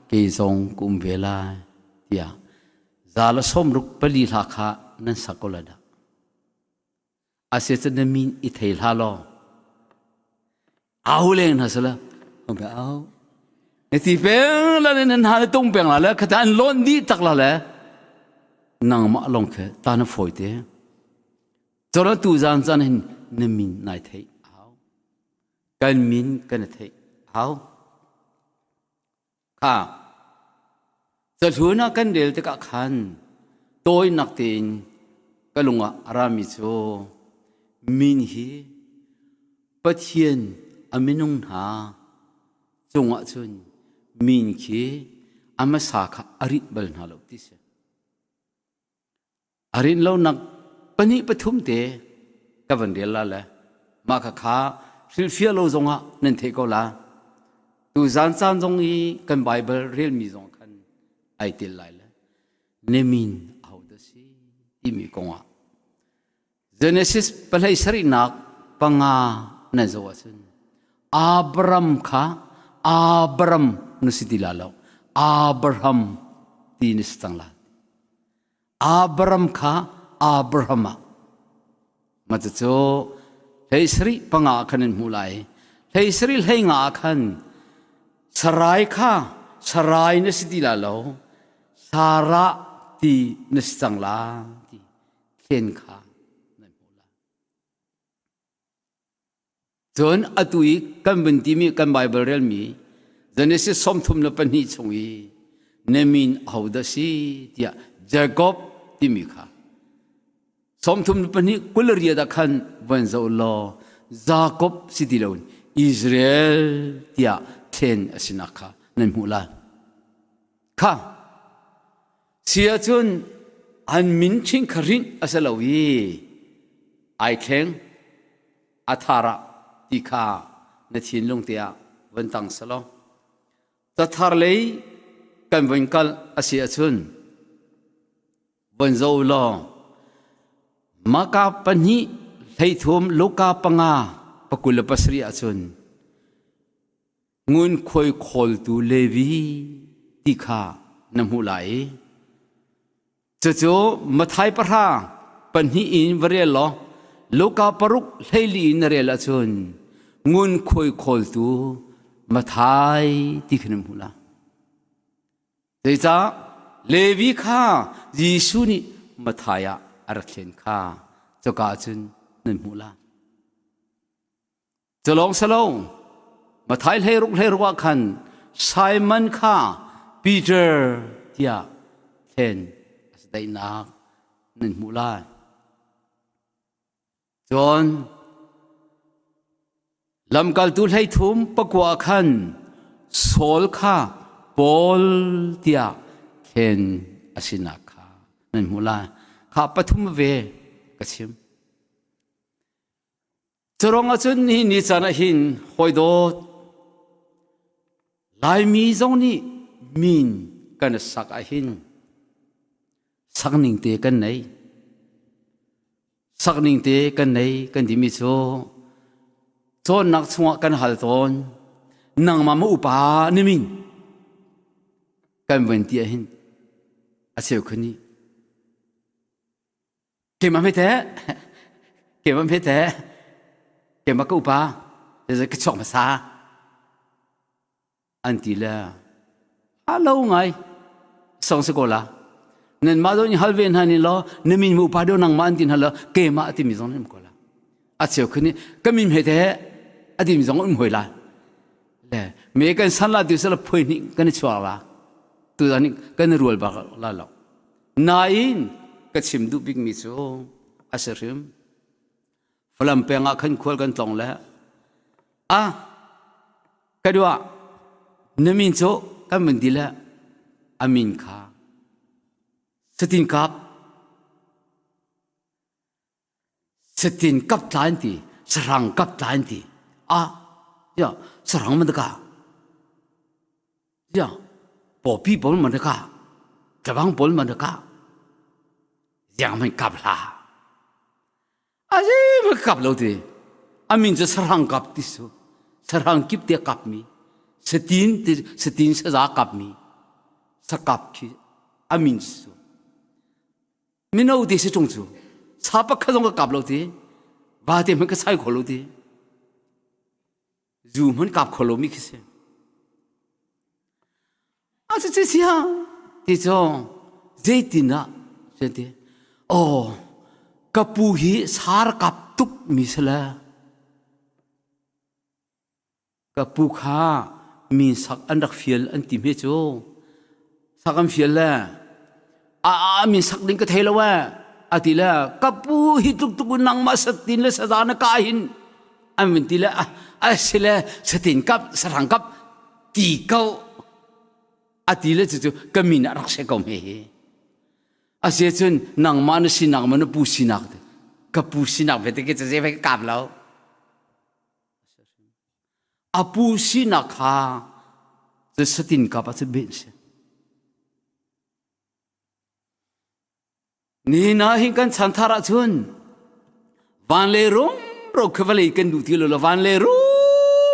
ke zong kum vela ya zala somruk pali la kha nan sakolada ase chen min I thei la lo auleng hasala ombe au ti peng la nen ha tong peng la khata an lon di tak la le nang ma long khe ta na foi te chora tu jan chan hin na min nai thei au kan min kan thei au kha cha thuna kan del te ka khan toy nak tin kalunga arami cho min hi pathian aminung ha chunga chun min khi ama sakha arit bal na lo ti se arin lo nak pani pathum te ka van del la la ma kha kha fil fia lo zonga nen the ko la tu zan chan zong I kan bible real mi zong khan ai til lai la nemin au da si ti mi konga Genesis palai sari nak panga na zo asun Abram nusidilalaw Abraham tinistangla Abram ka Abrahama matso Heisri panga kanin mulai Heisri henga kan sarai ka sarai nusidilalaw Sara ti nistangla ti ken ka John atui kan binti mi kan Bible real mi Genesis som thum na pani chungi nemin auda si tia Jacob timi kha som thum na pani kularia da khan banzo lo Jacob sidilon Israel tia ten asinakha nan mula kha sia chun an min ching kharin asalawi ai kheng athara Ika na thin long tia wan tang salo ta thar lei kan wan kal asia chun wan zo lo maka pani thei thum loka panga pakul pasri achun ngun khoi khol tu levi tikha namulai chocho mathai parha pani in varelo loka paruk leili narela chun ngun khoi khol tu มาทายที่ขนมหูละเดี๋ยวจะเลวีข้ายิสุนี่มาทายอารักเขียนข้าเจ้ากาจุนนั่นหูละจะลองสลองมาทายเฮรุกว่าคันไซมอนข้าปีเตอร์เทียเทนสไตนักนั่นหูละจนลำกัลตุลให้ทุ่มปะกว่าคันโซลข้าบอลเตียเคนอาศินักข้านั่นมูลาข้าปฐุมเวกชิมจรองอาจุนนี่นิจานะหินหอยโดดลายมีจงนี่มินกันสักอาหินสักนิ่งเตกันไหนสักนิ่งเตกันไหนกันที่มิโซจนนักสวะกันหัลตอนนังมาอุปานิมินกันวันที่หินอาเซียวคนนี้เก็บมาไม่แท้เก็บมาไม่แท้เก็บมาก็อุปาจะกระชอกภาษาอันที่ละฮัลโหลไงส่งสกุลละนั่นมาโดนฮัลเวนฮันนี่ล้อนิมินอุปาโดนังมาอันที่ฮัลโหลเก็บมาที่มิซอนนี่มกุลละอาเซียวคนนี้ก็มิไม่แท้อดีตมีสองอุ่นหวยละเล่เมื่อกันสันลาดิวสลับพูดนี่กันชัวร์ละตัวนี้กันรัวบ้าละละนายก็ชิมดูบิ๊กมิโซอาเซริมฝรั่งเปียงขันควอลกันตรงแล้วก็ดูว่าน้ำมินโซกันมันดีละอามินข้าสตินกับทานทีสรังกับทานทีya serang mereka, ya, popi pun mereka, cabang pun mereka, yang mereka lah, aje mereka belau tu, amin je serang kap tisu, serang kip dia kap mi, setin seza kap mi, sekap ki, amin su, minau desi cungcu, siapa kadang kap belau tu, bahaya mereka saya kalau tu. Zoomมันกับโคโลมิกเสียอาจจะเสียที่จงเจตินะเจติโอ้กับปูฮีสารกับตุกมิสละกับปูข้ามีสักอันดักฟิลอันติเมโจสักอันฟิลละมีสักดิ้งกระเทลว่าอาทิละกับปูฮีตุกนังมาสตินและสะดานกาหินอันเป็นทีละอาศิลสตินกับสรังกับตีเก้าอาทิละจู่ๆก็มีนักรักษาเขาไม่เห็นอาเซียจนนางมันสินางมันปูสินักกับปูสินักเวทีก็จะเจ็บกับเราอาปูสินักฮะจะสตินกับจะเป็นเสียนี่นะหิงกันฉันทาราชนวันเลรุ่งเราเคยว่าเลยกันดูที่เราวันเลรุ่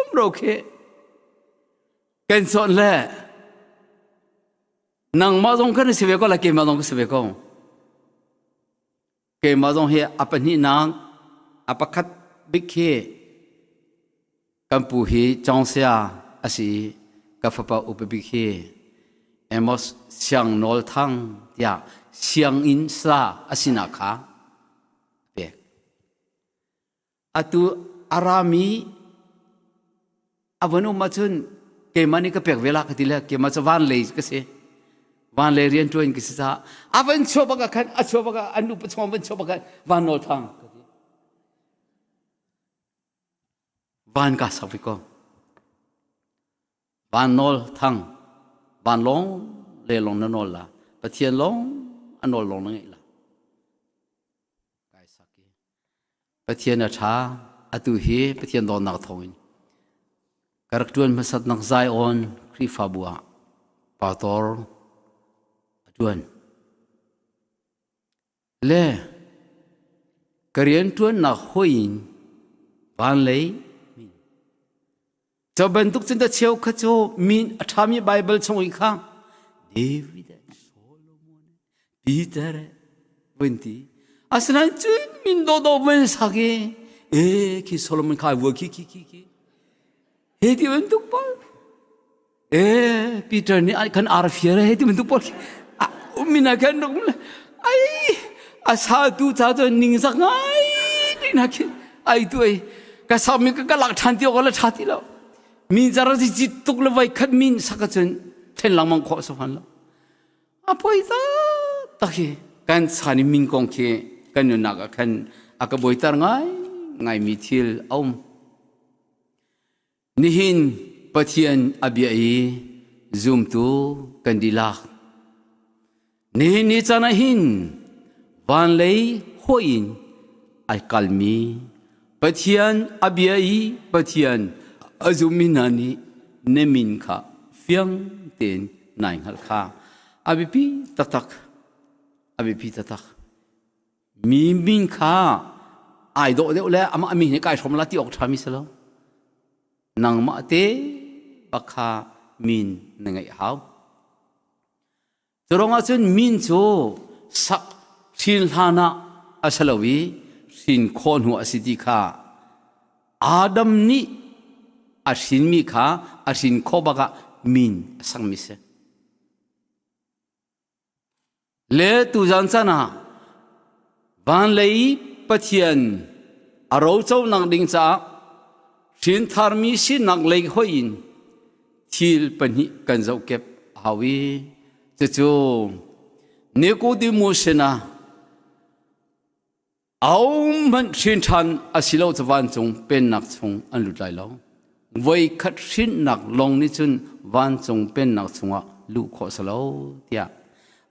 งเราเคยกันสอนเลยนางมาตรงกันเสียก็ละเกมาตรงก็เสียก็เกมาตรงเฮียอปันนี่นางอปัคัดบิกเฮกัมพูฮีจงเสียอาศัยกับฟ้าอุปบิกเฮเอมอสเสียงโนลทังยาเสียงอินซาอาศินักขาatu arami avanu macun ke mani ka pek vela katila ke macha van le kase van le rian toin kisisa avan chobaga khan achobaga anu pachom ban chobaga van nol thang van ka sapiko van nol thang van long le long na nol la pathian long anol long na ngai laปะเทียนชาอตุเฮปะเทียนดอนนักทวินกระตุ้นมาสัตนักใจออนครีฟาบัวปาตอร์จวนเล่กระเรียนจวนนักหอยบานเลยจะบรรทุกจนจะเชี่ยวขจโจมีธรรมีไบเบิลช่องอีกครั้งเดวิดโซโลมอนปีเตอร์วันที่อาศัยจุดมินโดโดเวนสักเอคิโซโลมอนขายวัวคิเฮดิวันทุกปอ ปีเตอร์นี่คันอาร์เฟียร์ให้ที่มันตุกปอลมินากันนกมันไอ้อาซาตูซาตัวนิ่งสักไงนี่นักไอ้ตัวก็สามีก็หลักฐานที่เขาเล่าชาติแล้วมินจาร์ที่จิตตุกเลไว้ขัดมินสักจนเท่นหลังมังขอสวรรค์แล้วอ่ะพอยตากันสานิมิงกงเคกันอยู่นักกันอากาบอยตาไงมีทิลอมนี่หินปะเทียนอบีไอซุมตูกันดีลักนี่นี่จานะหินวันเลยหัวอินไอคัลมีปะเทียนอบีไอปะเทียนอาซุมินานีเนมินข้าเฟียงเต็นนายฮัลข้าอบีพีตักอบีพีตักมีมินข้าไอโดเดวแล้วอามามีเนี่ยกายชมลาที่ออกทามิสแล้วนางมาเตบักข้ามินนังไงฮาวตรงอาจารย์มินโจสักสินหานะอาศัลวีสินคนหัวสิทธิข้าอาดัมนี่อาสินมีข้าอาสินโคบักมินสังมิเสเลตุจันทนาวันเลยปะเทียนอารมณ์เจ้านังดิ่งจ้าสินธาร์มีสินนักเล็กหัวอินทิลปนิกันเจ้าเก็บหาวีจู่เนโกดิมูสนะเอามันสินทันอาศิลาวจวันจงเป็นนักจงอันลุดไหลแล้วไว้ขัดสินนักลงนิจุนวันจงเป็นนักจงอ่ะลุขอสลาวเดีย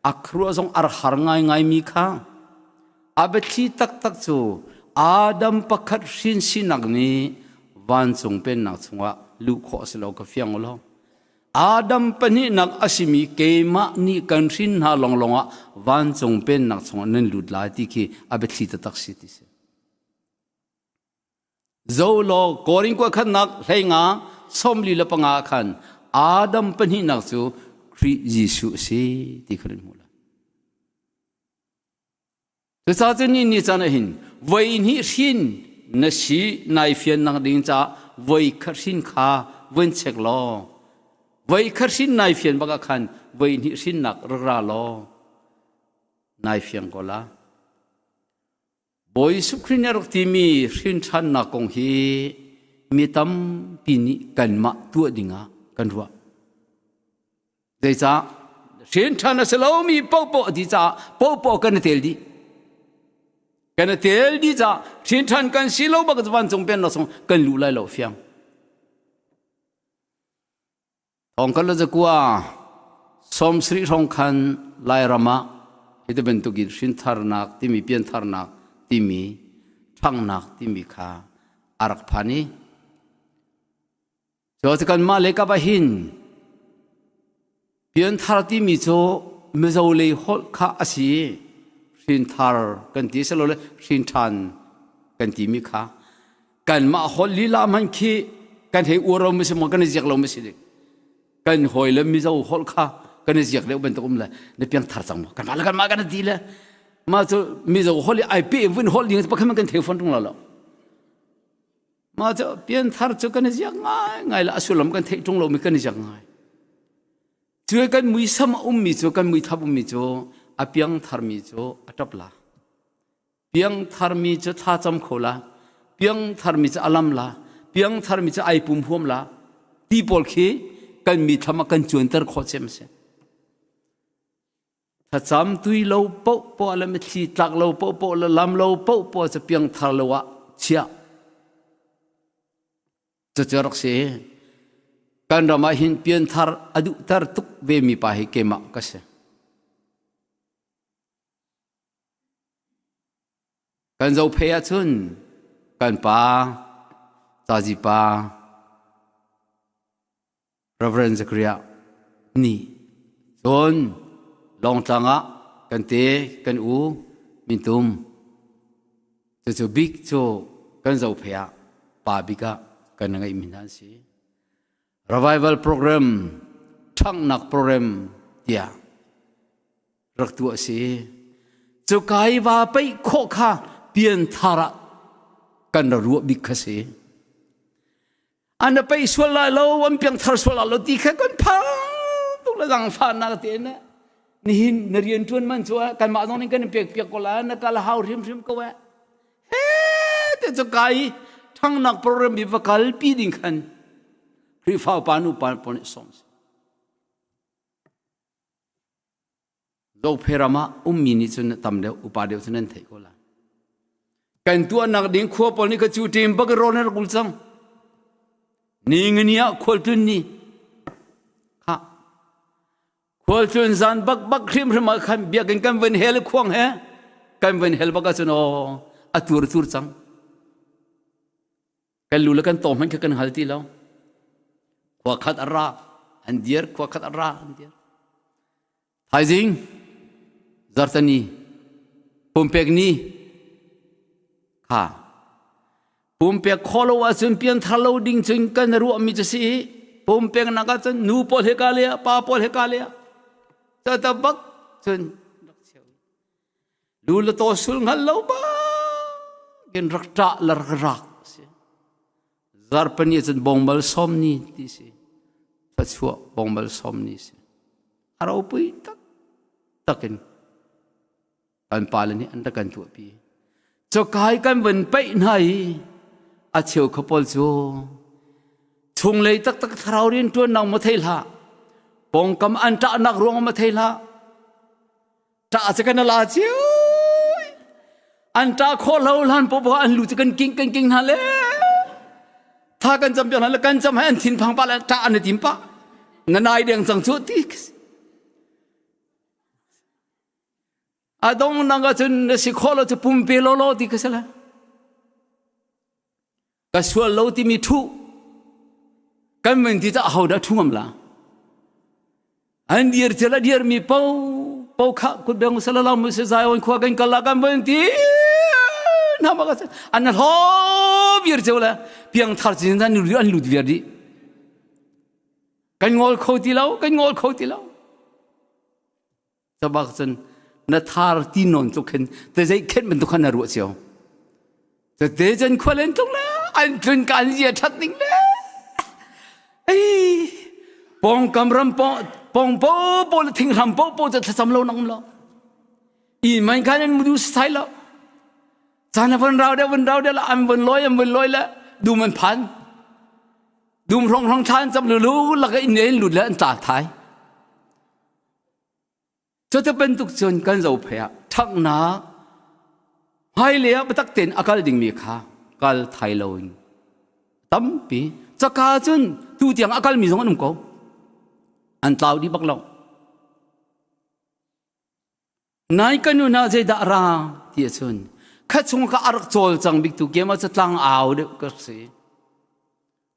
อัครัวจงอาร์หารง่ายมีข้าอาเบทีตักจูอาดัมปักขัดสินนักนี้วันจงเป็นนักจงอ่ะลุขอสลาวกับเฟียงอลองอาดัมปนินักอาศิมีเกมานี่กันสินหาลงอ่ะวันจงเป็นนักจงนั้นลุดไหลที่คีอาเบทีตักสิทิเสโจโลกอริงกว่าขันนักเฮงาสมลีละปังอาขันอาดัมปนินักจูคริยิสุสีที่ขันมูลแต่ซาเจนี่นี่จานหินวัยนี้สินนสีนายเฟียนนักดิ่งจ้าวัยขัดสินข้าวันเช็คล้อวัยขัดสินนายเฟียนบักขันวัยนี้สินนักราล้อนายเฟียนก็ละบอยสุขรินรักที่มีสินชันนักคงฮีมีตั้มปีนี้กันมาตัวดิ่งอ่ะกันรัวเดี๋ยวจ้าสินชันนั้นสโลมีปอดีจ้าปอกันเทลดีกันเทลดีจ้าสินชันกันสิโลบักวันจงเป็นนักสงกันลุไลโลเฟียงองค์ก็เลยจะกว่าสมศรีทองคันไลรามาที่จะเป็นตุกิสินธารนักที่มีเพียนธารนักที่มีทั้งนักที่มีข้าอารักพานีจอดกันมาเล็กบ่หินเพียนธารที่มีโจไม่จะเลยหดข้าอาศัยสินธารกันที่สโลเลยสินทันกันที่มีข้ากันมาหดลีลามันขี้กันให้อวเราไม่ใช่มันกันจะเราไม่ใช่เด็กกันหอยแล้วมีเจ้าหดข้ากันจะอยากเลี้ยงเป็นตัวเลยในเพียงทาร์จังกันมาแล้วกันมากันดีเลยมาจะมีเจ้าหอยไอพีวินหอยเลี้ยงจะไปขึ้นมากันเทฟอนตรงนั้นมาจะเพียงทาร์จะกันจะยังไงละสุลมกันเทตรงเราไม่กันจะยังไงช่วยกันมือสมมีช่วยกันมือทับมีช่วยอเพียงทาร์มีช่วยอัตบลาเพียงทาร์มีช่วยท่าจำโคลาเพียงทาร์มีช่วยอัลลัมลาเพียงทาร์มีช่วยไอปุ่มพวมลาที่พอลคีกันมีธรรมกันจวนเตอร์โคเชมเซถ้าจำตุยเราปอแล้วไม่ทีตักเราปอแล้วลำเราปอจะเพียงทาร์เราวะเชียจะรักเสียกันเรามาเห็นเพียงทาร์อดุทาร์ทุกเวมีไปให้เกมาก็เสกันเราเพียรชุนกันป้าตาจีป้าReverend Zakaria ni son long tanga kan te kan u mintum cho big cho kan zau phaya pa bika kan ngai minan si revival program thang nak program ya rak tu si cho kai wa pai kho kha pian thara kan ru bik khase อันนั้นไปสวลเราวันเพียงทาร์สวลเราตีแค่คนพังตุกละดังฟ้านักเตนนะนี่นเรียนชวนมันชัวกันมาตรงนี้กันเปียกเปียกก็แล้วนักการหาวริมริมก็ว่าเฮ้แต่จะไกลทั้งนักโปรแกรมวิวกัลปีดิ่งขันรีฟ้าปานุปานปนิสมเราเพรามามินิจุนตำเดียวอุปาเดียวฉะนั้นเทก็ละกันตัวนักดิ่งขัวปนิก็จูทีมบักโรนร์กุลซังนี่เงี้ยขวดตุนนี่ค่ะขวดตุนซันบักครีมมาขันเบียกันเวนเฮลควงเฮกันเวนเฮลบักจุนโออัตุรตุรซังกันรู้แล้วกันโตมันกันหัลตีแล้วขวาขัดอาราอันเดียร์ขวาขัดอาราอันเดียร์ไทยจิงจาร์ตันีปุ่มเป็กนี่ค่ะปุ่มเป็กขอลว่าจนเปลี่ยนทะเลดิ่งจนกันรู้มิจสีปุ่มเป็กนักจนนูปอลเฮกาเลียป้าปอลเฮกาเลียแต่ตบักจนรู้แล้วโตสุลงันแล้วบ้ากินรักจ่าลรักจาร์ปนีจนบงบลสมนี่ที่สิทัชวบงบลสมนี่สิอาราปุยตักกันการปาลนี่อันตะกันตัวปีจะกายกันวันไปไหนอาเชียวขบวนจูชงเลยตักทราวเรียนตัวนางมาเทล่าปองกำอันตะนักรวงมาเทล่าจะอาจจะกันลาเชียวอันตะข้อเล่าลันปอบอันรู้จะกันกิ้งนั่นแหละถ้ากันจำเป็นแล้วกันจำให้อันทิ้งพังปะแล้วจะอันทิ้งปะงั้นนายเดียงสังสุติอาดงนังก็จะสิขอเราจะปุ่มเปลโลติก็สละก็ส่วนเราที่มีทุกกันมันที่จะเอาได้ทุ่มละอันเดียร์จะละเดียร์มีเป้าข้าคุณเบงสละเราไม่ใช่ใจวันขวากันกันละกันมันที่น้ำมันก็จะอันนั้นหอบเดียร์จะละเพียงทาร์จินนั้นรู้อันรู้ดีเดียกันงอลเขาที่เรากันงอลเขาที่เราจะบอกฉันนัทาร์ตีนนทุกคนแต่ใจเข็นมันทุกคนน่ารู้เชียวแต่เดจันควรเล่นตรงนั้นอันจนการเสียชัดนิ่งเลยไอ้ปองกำรำปองโป๊ะทิ้งรำโป๊ะจะทำเราหนังเราอีมันการนั้นมันดูสไตล์เราจานวันเราเดียวละอันวันลอยละดูมันพันดูมันร้องทานจำรู้แล้วก็อินเดียหลุดแล้วอันตาท้ายจะเป็นทุกส่วนกันเราเพียทักนาให้เลี้ยไปตักเต็นอากาศดิ่งมีค่ากาลไทยเราตั้มปีจะกาจนดูเตียงอากาศมีสองอันก็อันเต่าดีบักเรานายกันอยู่น่าใจดาราที่ส่วนข้าชงข้าอารักโจลจังบิ๊กตุเกมาจะตั้งเอาเด็กก็สิ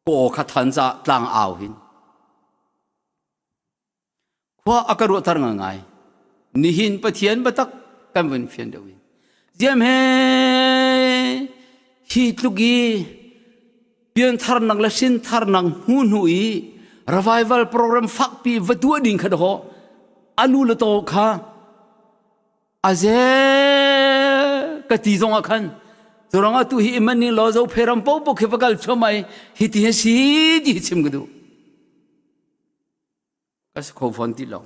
โกข้าทันจะตั้งเอาหินว่าอากาศรู้ทางไงนี่หินปะเทียนปะตักกันเป็นเฟียนเดียวกันเยี่ยมเฮฮิตลูกีเปลี่ยนทาร์นังและสินทาร์นังหุ่นหุย revival program ฟักปีวัดตัวดิ่งขดออนุลโตค่ะอาเจกติจงอาคันจงอาตุฮิมันนี่ลอจะเพรมปอบเขฟกัลชมัยฮิติเฮสีดิชิมกดูก็สขฟันติลอง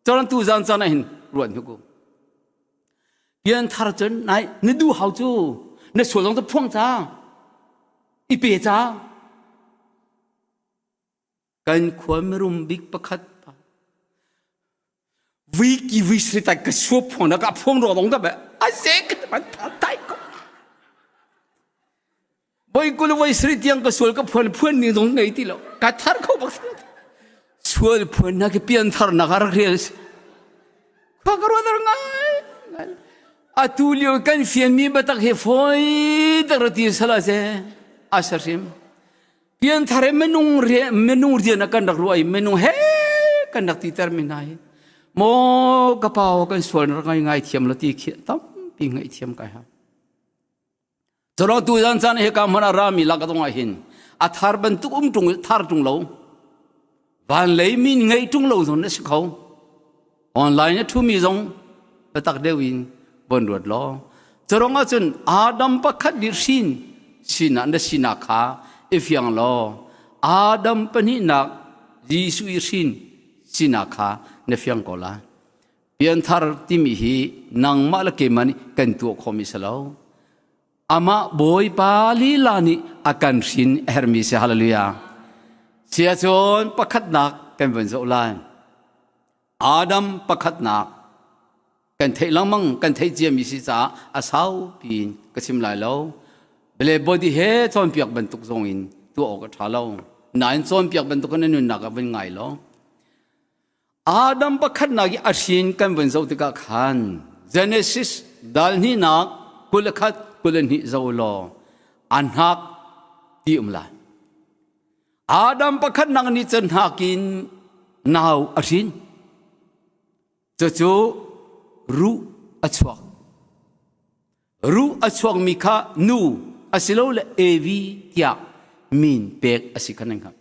จนตัวจันทร์นั้นรวนทุกเพียงทาร์จนนายนึกดูhowจูนึกส่วนลงจะพ่วงจ้าอีเปียจ้ากันความรุมบิ๊กประคัดวิกิวิสริตากระชับพ่วงนักพ่วงรอลงแต่แบบอาเซกมันตายก็บ่อยกูเลยวิสริตยังกระชับกับพ่วงเพื่อนนี่ตรงไหนที่เรากัดทาร์เขาบอกช่วยพ่อนักเปลี่ยนทาร์นักอะไรเรียลข้าก็รู้ได้ไงอาตุลิโอกันเฟียนมีบัตรเฮฟอยตระตีสลาเซอาเซริมเปลี่ยนทาร์เมนูเรียนกันดักรวยเมนูเฮกันดักตีเตอร์มินายโมกระเป๋ากันส่วนไงเทียมละตีเขียตั้มปีไงเทียมกันฮะจะรอตัวจันทร์เฮกามันอารามีลักตรงไอหินอาทาร์บันตุกตรงทาร์ตรงเราวันเลยมีไงตรงเราตรงนั้นสิเขาออนไลน์เนี่ยทุ่มมีตรงไปตักเดวินบนรถล้อจะร้องว่าจนอาดัมปักขัดดิสินสินันเดสินาคาเอฟยังล้อ Adam peninak Yesu isin sinaka nefiang kola pianthar timihi nang malake mani kantu komisalau ama boy pali lani akan sin hermis hallelujah sia chon pakhatnak kan banzo lan Adam pakhatnak kan thei lamang kan thei jemi si cha asau pin kasim lai lo bele body he chon piak bantuk zongin tu ok thalo nain chon piak bantuk kan nu nak ban ngai lo Adam pakhatnak i asin kan banzo tika khan Genesis dal ni nak kulakhat kulen hi zaulo anhak ti umla Adam pakhatnak ni chen hakin naw asin chu ru achuak mikha nu asilo le evi tia min pek asikanang kha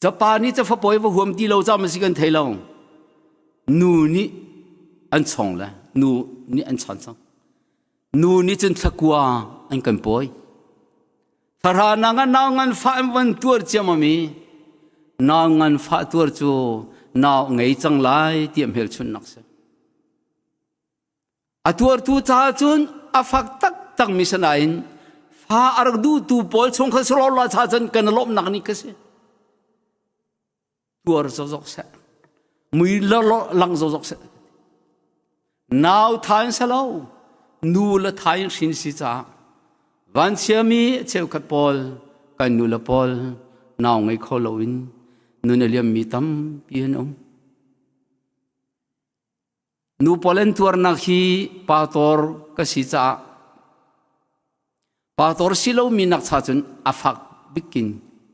japani cha phapoi wa huam ti lo cha ma sikan thailong nu ni an chong la nu ni an chan sang nu ni chen thakwa an kan poi thara nanga nawngan fa wan tur chamami nawngan fa tur chu naw ngei chang lai tiam hel chun nakse atuar tu cha chun afak tak misanain fa ardu tu pol chong khasro la cha chan kan lop nak ni kase tuar zok se mui lo lang zok se now thain salo nu la thain sin si cha van chiami cheu khat pol kan nu la pol naw ngai kholoin nu na liam mi tam pian om nu polen tuar na hi pator kasisa pator silo minak cha chun afak bikin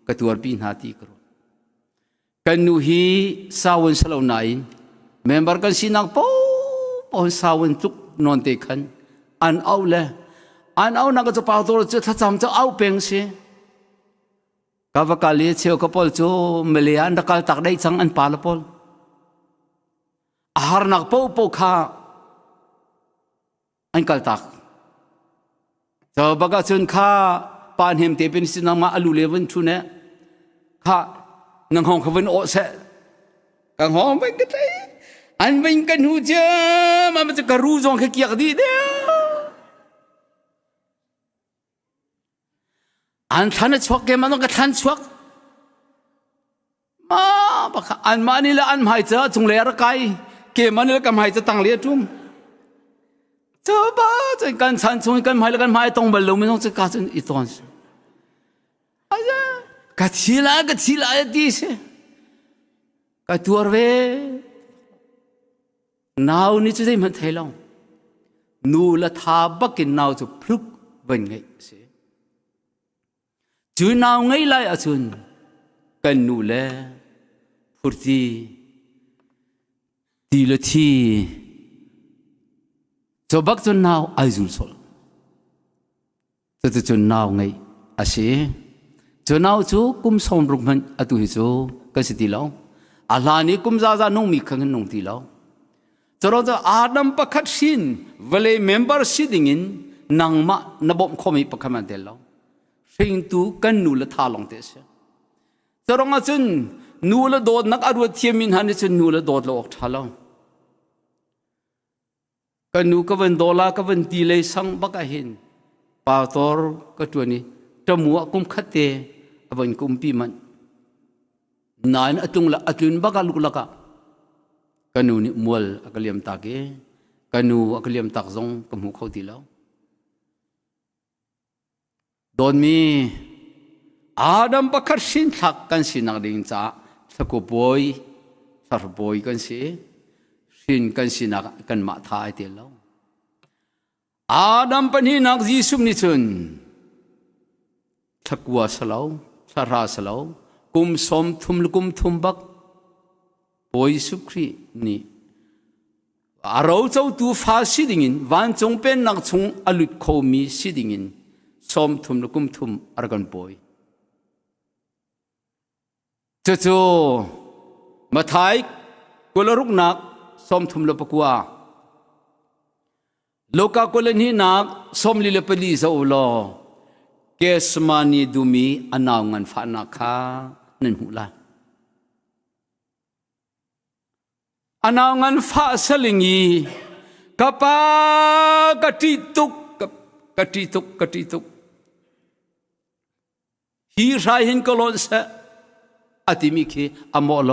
katuar pin hati kro kanu hi sawon salo nai member kan sinak po sawon tuk non te khan an au na ka pator cha cham cha au peng se kavakali cheu kapol chu melian dakal tak dai chang an palapol ahar nak po kha an kal tak so baga chun kha pan hem te pen sinama alu leven thu ne kha nang hong khawen o se kang hong ben ka tai an ben kan hu ja ma ma ka ru jong kha kiak di de an thana chok ke manong ka than chok ma baka an mani la an mai cha chung le ra kai ke mani la kam hai cha tang le tum cho ba chen kan chan chung kan mai la kan mai tong bal lo mi nong cha ka chen i ton aya ka chila di se ka tuar ve naw ni chu dei man thailong nu la tha bakin naw chu phluk ban ngai se chu naw ngai lai a chun kan nu le furti ti le thi cho bak chun naw ai zul sol chu naw ngai a se chu naw chu kum som ruk man atu hi chu ka si ti lo ala ni kum za nong mi khang nong ti lo choro cha adam pakhat sin vale member sitting in nangma nabom khomi pakhaman tel lo sing tu kan nu la tha long te se chorong a chun nu la dot nak aru thiamin han chun nu la dot lo ok thalo kan nu ka van dola ka van ti le sang baka hin pa tor ka tuani tamu kum khate aban kum pi man nan atung la atlun baka luk laka kanu ni mual akaliam take kanu akaliam tak zong kamu khau ti lo don mi adam pakhat sin thak kan sinak ding cha thako boy sar boy kan si sin kan sinak kan ma tha ai te lo adam pani nak jisum ni chun thakwa salo sara salo kum som thum lukum thum bak boy sukri ni aro chau tu fa siding in wan chong pen nak chung alut khomi siding in som thum lukum thum argan boy chu mathai kolaruk nak som thum lo pakwa loka kolani nak som li le pali zo lo เกสมานีดูมีอนาวงันฟ้านาคานั่นหูละอนาวงันฟ้าสลิงีกปากติตุกติตุกฮีรายหินกลอนเสอติมิคีอโมโล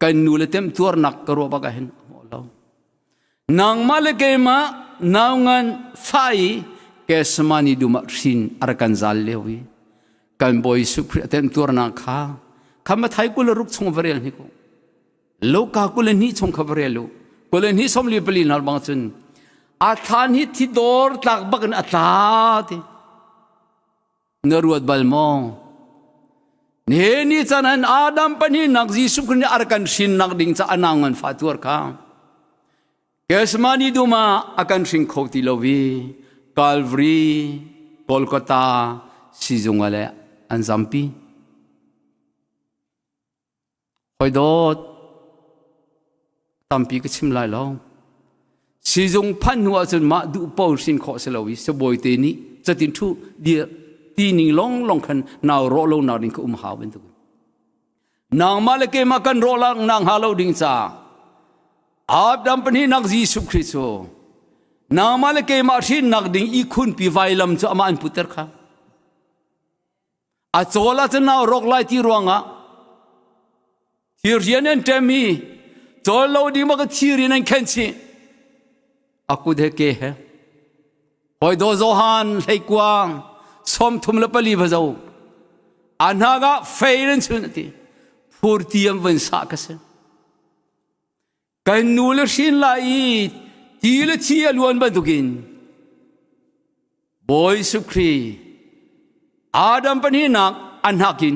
กันนูเลเต็มตัวนักกรัวบากหินอโมโลนางมาเลเกมานางันฟ้าเกสมานีดูมาสินอารักันซัลเลวีกันบอยสุขเต็มตัวนักข้ามาไทยกุลรุกชงวเรลนิโกโลกากุลนี้ชงขบเรลูกุลนี้สมลีปลีนารบังจุนอาทานฮิตที่ดอร์ตักบักนอัตลาตินรวดบัลมองเนนี่จันนันอาดัมปนีนักจีสุขนี่อารักันสินนักดิ่งจะอนังงันฟาตัวข้าเกสมานีดูมาอากันสิงโคติลวีคาลวรีโคลกัตตาซิจุงอะไรอันซัมปีคอยโดดตัมปีก็ชิมลายแล้วซิจุงพันหัวจนมาดูปอสินขอเสลวิสบอยเตนี่จะติดทุเดียตีนิงลองขันนาวโรลงนาวดิ่งก็หาเป็นตุกนางมาเลเกมากันโรลังนางฮาโลดิ่งจ้าอาบดัมปนีนักจีสุคริสโตนางมาเลเกมาชินนักดิ่งอีคุณปีไวลัมจะมาอันพุทธค่ะอาโจลาจะนาวรกไลที่รวงอ่ะที่เรียนนั่นเต็มีโจลาดีมากที่เรียนนั่นแค่นี้อากูเด็กเก๋พอยโดโซฮันให้กวางสมทุมละปลีบะเจ้าอันนั้นก็เฟรนสุนทีพูดที่ยมวันสักเสียกันนูเลชินไลทีละที่ล้วนบันทุกินบอยสุครีอาดัมปนีนักอันหักิน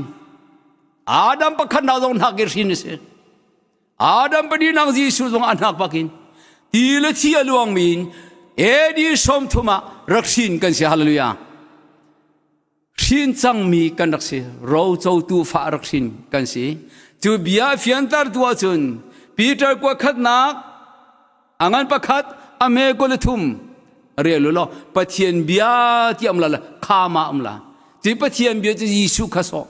อาดัมปะขันดาวต้องหักกิรินเสียอาดัมปนีนักจีสุต้องอันหักปักินทีละที่ล้วนมินเอดีสมทุมารักชินกันเสียฮาเลลูยาชินจังมีกันรักสิเราเจ้าตูฟ้ารักชินกันสิจูเบียฟิอันตาร์ตัวจุนปีเตอร์กว่าขัดนักอังอันประคัดอเมกุลทุมเรียลล้อปะเทียนเบียที่อำลาละข้ามาอำลาที่ปะเทียนเบียจะยิสุขสอ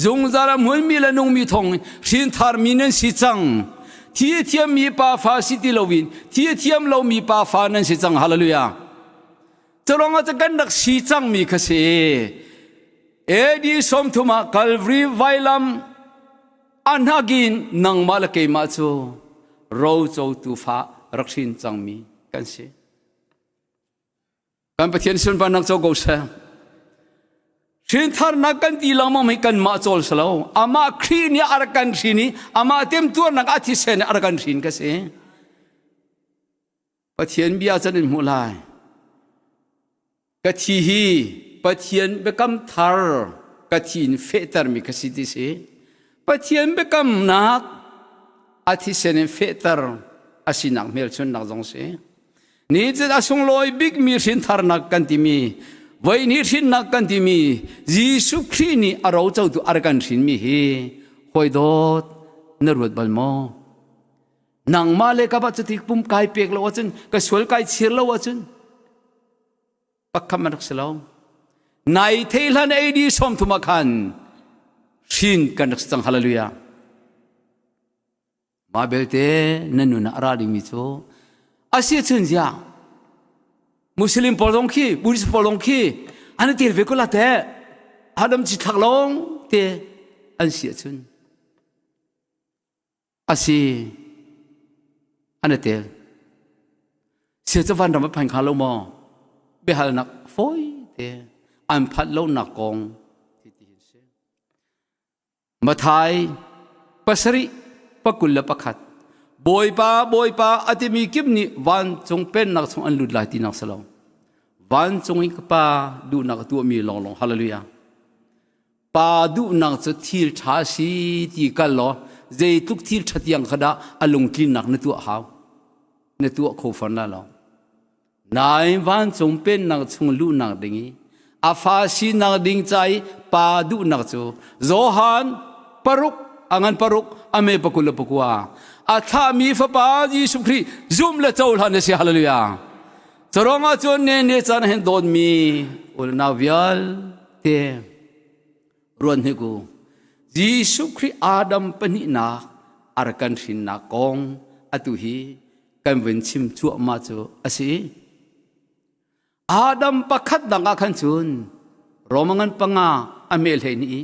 จงจาระมวยมีละนงมีทองชินทาร์มินันสิจังที่เทียมมีป่าฟ้าสิติลวินที่เทียมเรามีป่าฟ้านั้นสิจังฮาเลลูยาจะลองอาจจะกันดักสีจังมีกษเอดีสมทุมาคัลวรีไวลัมอันฮักินนังมาลเกมาจูเราโจตูฟ้ารักชินจังมีกันเสกันปะเทียนสุนปานักโจโกเสชินทาร์นักกันตีลังไม่กันมาโจลสลาวอามาครีนี่อารักันชินีอามาเต็มตัวนักอาทิเสนอารักันชินกันเสปะเทียนเบียจะนินมูลายกะทีฮีปะเทียนเบกัมทาร์กะทีนเฟตร์มีกสิติเสปะเทียนเบกัมนักอาทิเสนเฟตร์อาศินักเมลชนนักจงเสนี่จะอาสงลอยบิกมีสินทาร์นักกันที่มีไว้นี่สินนักกันที่มียิสุครีนี่อาเราเจ้าตัวอารักันสินมีเฮคอยโดดนรวดบัลโมนางมาเลกับปัจจุบันกายเปียกแล้วว่าจนกระสวยกายเชียร์แล้วว่าจนปักคำมันรักษาเราในเทลันเอดีสมทุมาคันชินกันรักษาฮาเลลูยามาเบลเตนันนุนาราดิมิโตอาศัยชนจ้ามุสลิมพอลงขี้บุริสพอลงขี้อันนี้เทลเวกุลาเตอาดัมจิตทักลงเตอันเสียชนอาศัยอันนี้เตเสียจะวันเราไม่พันขาลงมอเบหานักฟอยเตอันพัดเล่านักกองที่ที่เห็นเสียมาไทยปัสริปกุลละปักขัดบอยป้าอาจจะมีกิมนี่วันจงเป็นนักสงอันลุดไหลที่นักสลาววันจงอีกป้าดูนักตัวมีลองฮาเลลูยาป้าดูนักจะทีลชาสีที่กันล้อใจทุกทีลชัดยังขดาอารมณ์กินนักในตัวหาวในตัวโคฟันละล้อนายวันจงเป็นนักจงลู่นักดิ่งอาฟาสีนักดิ่งใจป้าดูนักจูโจฮันปรุกอังันปรุกอเมปกุลปกุวาอาถ้ามีฟ้ายิสุครีซุมละเจ้าหลานเสียฮาเลลูยา จะร้องอาจนเนี่ยจันเห็นโดนมีอุลนาวิลเตรวนให้กูยิสุคริอาดัมปนินาอารักันสินนักกองอตุฮีกันเวนชิมจั่วมาจูอาศัยอาดัมประคัดดังอาขันจุนรอมังันปังอาอเมลเฮนี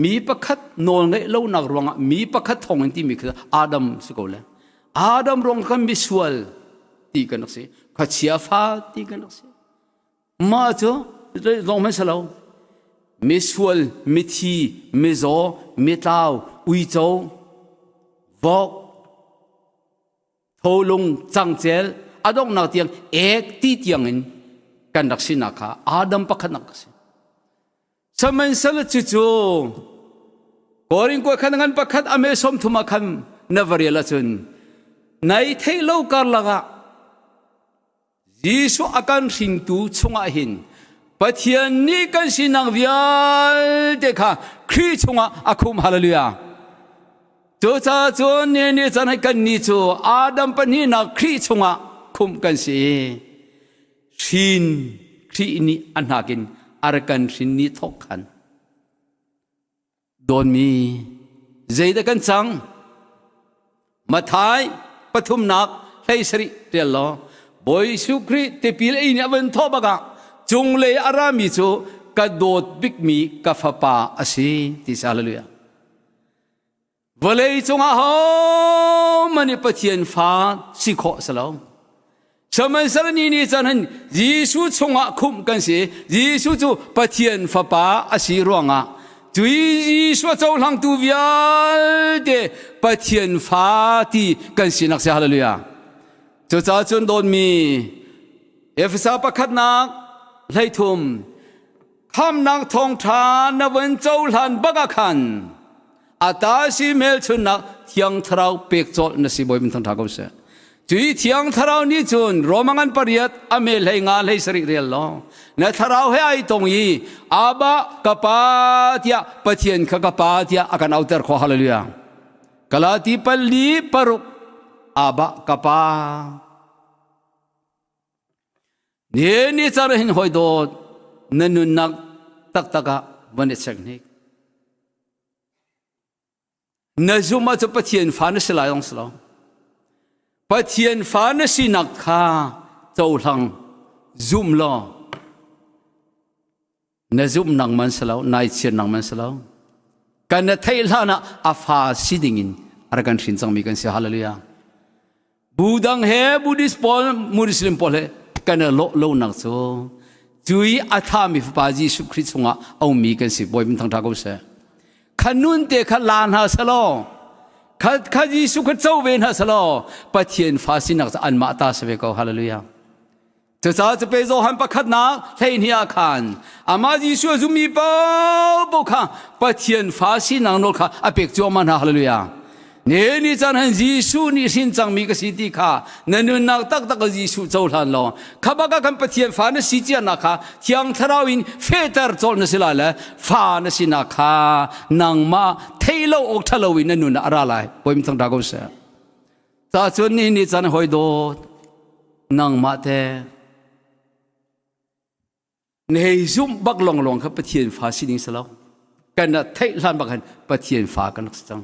มีประคัดนอนไงเล่านักรวงมีประคัดทองที่มีคืออาดัมสกุลเลยอาดัมรองกันมิสวลตีกันนักสิขัดเชียฟ้าตีกันนักสิมาจูลองไม่สลาวมิสวลมิทีมิโซมิตาวอุยโจวอกโทลุงจังเจลอาดงนักเตียงเอกตีเตียงอินกันนักสินักอาดัมประคัดนักสิสมัยสลัดจู่ๆก่อนก็ขันงันประคัดอเมซอมทุมาคันนวเรียละจุนในเทโลกาลละยิสุอาการสิงตูชงอาหินปัจจัยนี้กันสินังวิอาเด็กค่ะคริชงอาคุมฮาเลลูยาตัวจ้าจวนเนี่ยจะให้กันนิจูอาดัมปนีนักคริชงอาคุมกันสิสินครินี้อันหากินอารักันสินนี้ทกขันโดนมีใจเด็กันจังมาท้ายปฐุมนักให้สริเดียร์ล้อบอยสุคริเตปิลอินยันทบกะจงเลยอารามิจูกระโดดบิกมีกาฟปาอาศีติสาลลุยาวเลยจงอาหอมันปัจเจียนฟ้าสิโคสลาวสมัยสารนี้จันหันยิสุจงอาคุมกันสิยิสุจูปัจเจียนฟ้าปาอาศีรวงอาจุยยิสุเจ้าหลังตูวิอาเดปัจเจียนฟ้าที่กันสินักเสียฮาเลลูยาจะจ้าจนโดนมีเอฟซาประคัดนักไล่ทุ่มคำนักทองทานนวันเจ้าหลันบักขันอาตาสิเมลชนนักเที่ยงทราวเปกโจนสิบอยมินทังทากอุเสจุยเที่ยงทราวนี้จนโรมังอันปริยัตอเมลให้งานให้สริเรียลล้อเนทราวให้ไอตรงยีอาบะกปาติยาปะเทียนขกปาติยาอากันเอาเตอร์ขอฮาเลลูยากลาติปลีปรุกอาบะกปาเนี่ยจาระหินหอยโดดนันนุนักตักตะกะวันนี้เช็คนิกนั่นจุมาจะปะเทียนฟ้านี่สลายองสลาวปะเทียนฟ้านี่สินักข้าเจ้าหลังจุมล้อนั่นจุมนังมันสลาวนายเชียนนังมันสลาวกันนั่นไทยลานะอาฟาสิดิ่งอะไรกันสินจังมีกันเสียฮาเลลูยาบูดังเฮบูดิสปอลมุสลิมปอลเฮกันโลนักโซจุยอาธามิฟปาจิสุคริสงะเอามีกันสิบอยมันทั้งทากอุเสขนุนเตะขลานหาสโลขจิสุขเจ้าเวนหาสโลปะเทียนฟาสินักอันมาตาสเวกฮาเลลูยาจะจะไปโซหันประคัดนักเทียนฮิอาคันอามาจิสุจุมีเป้าบุคคลปะเทียนฟาสินักโนค่ะอเปกจอมันฮาเลลูยาเนี่ยนี่จันหันยิสุนี่สินจังมีกสิทธิค่ะนั่นนักตักตักยิสุเจ้าทันล้อข้าพเจ้ากันปะเทียนฟ้านี่สิจีนักค่ะที่อังทราวินเฟเตอร์โจนสิลาเลยฟ้านี่สินักค่ะนางมาเทโลอกทะลวินนั่นอะไรล่ะพอมีทั้งดาวเสียแต่จนนี่จันหอยโดนางมาเทเนี่ยซุ่มบักลงครับปะเทียนฟ้าสินิสลาวกันน่ะเทลานบักหันปะเทียนฟ้ากันนักจัง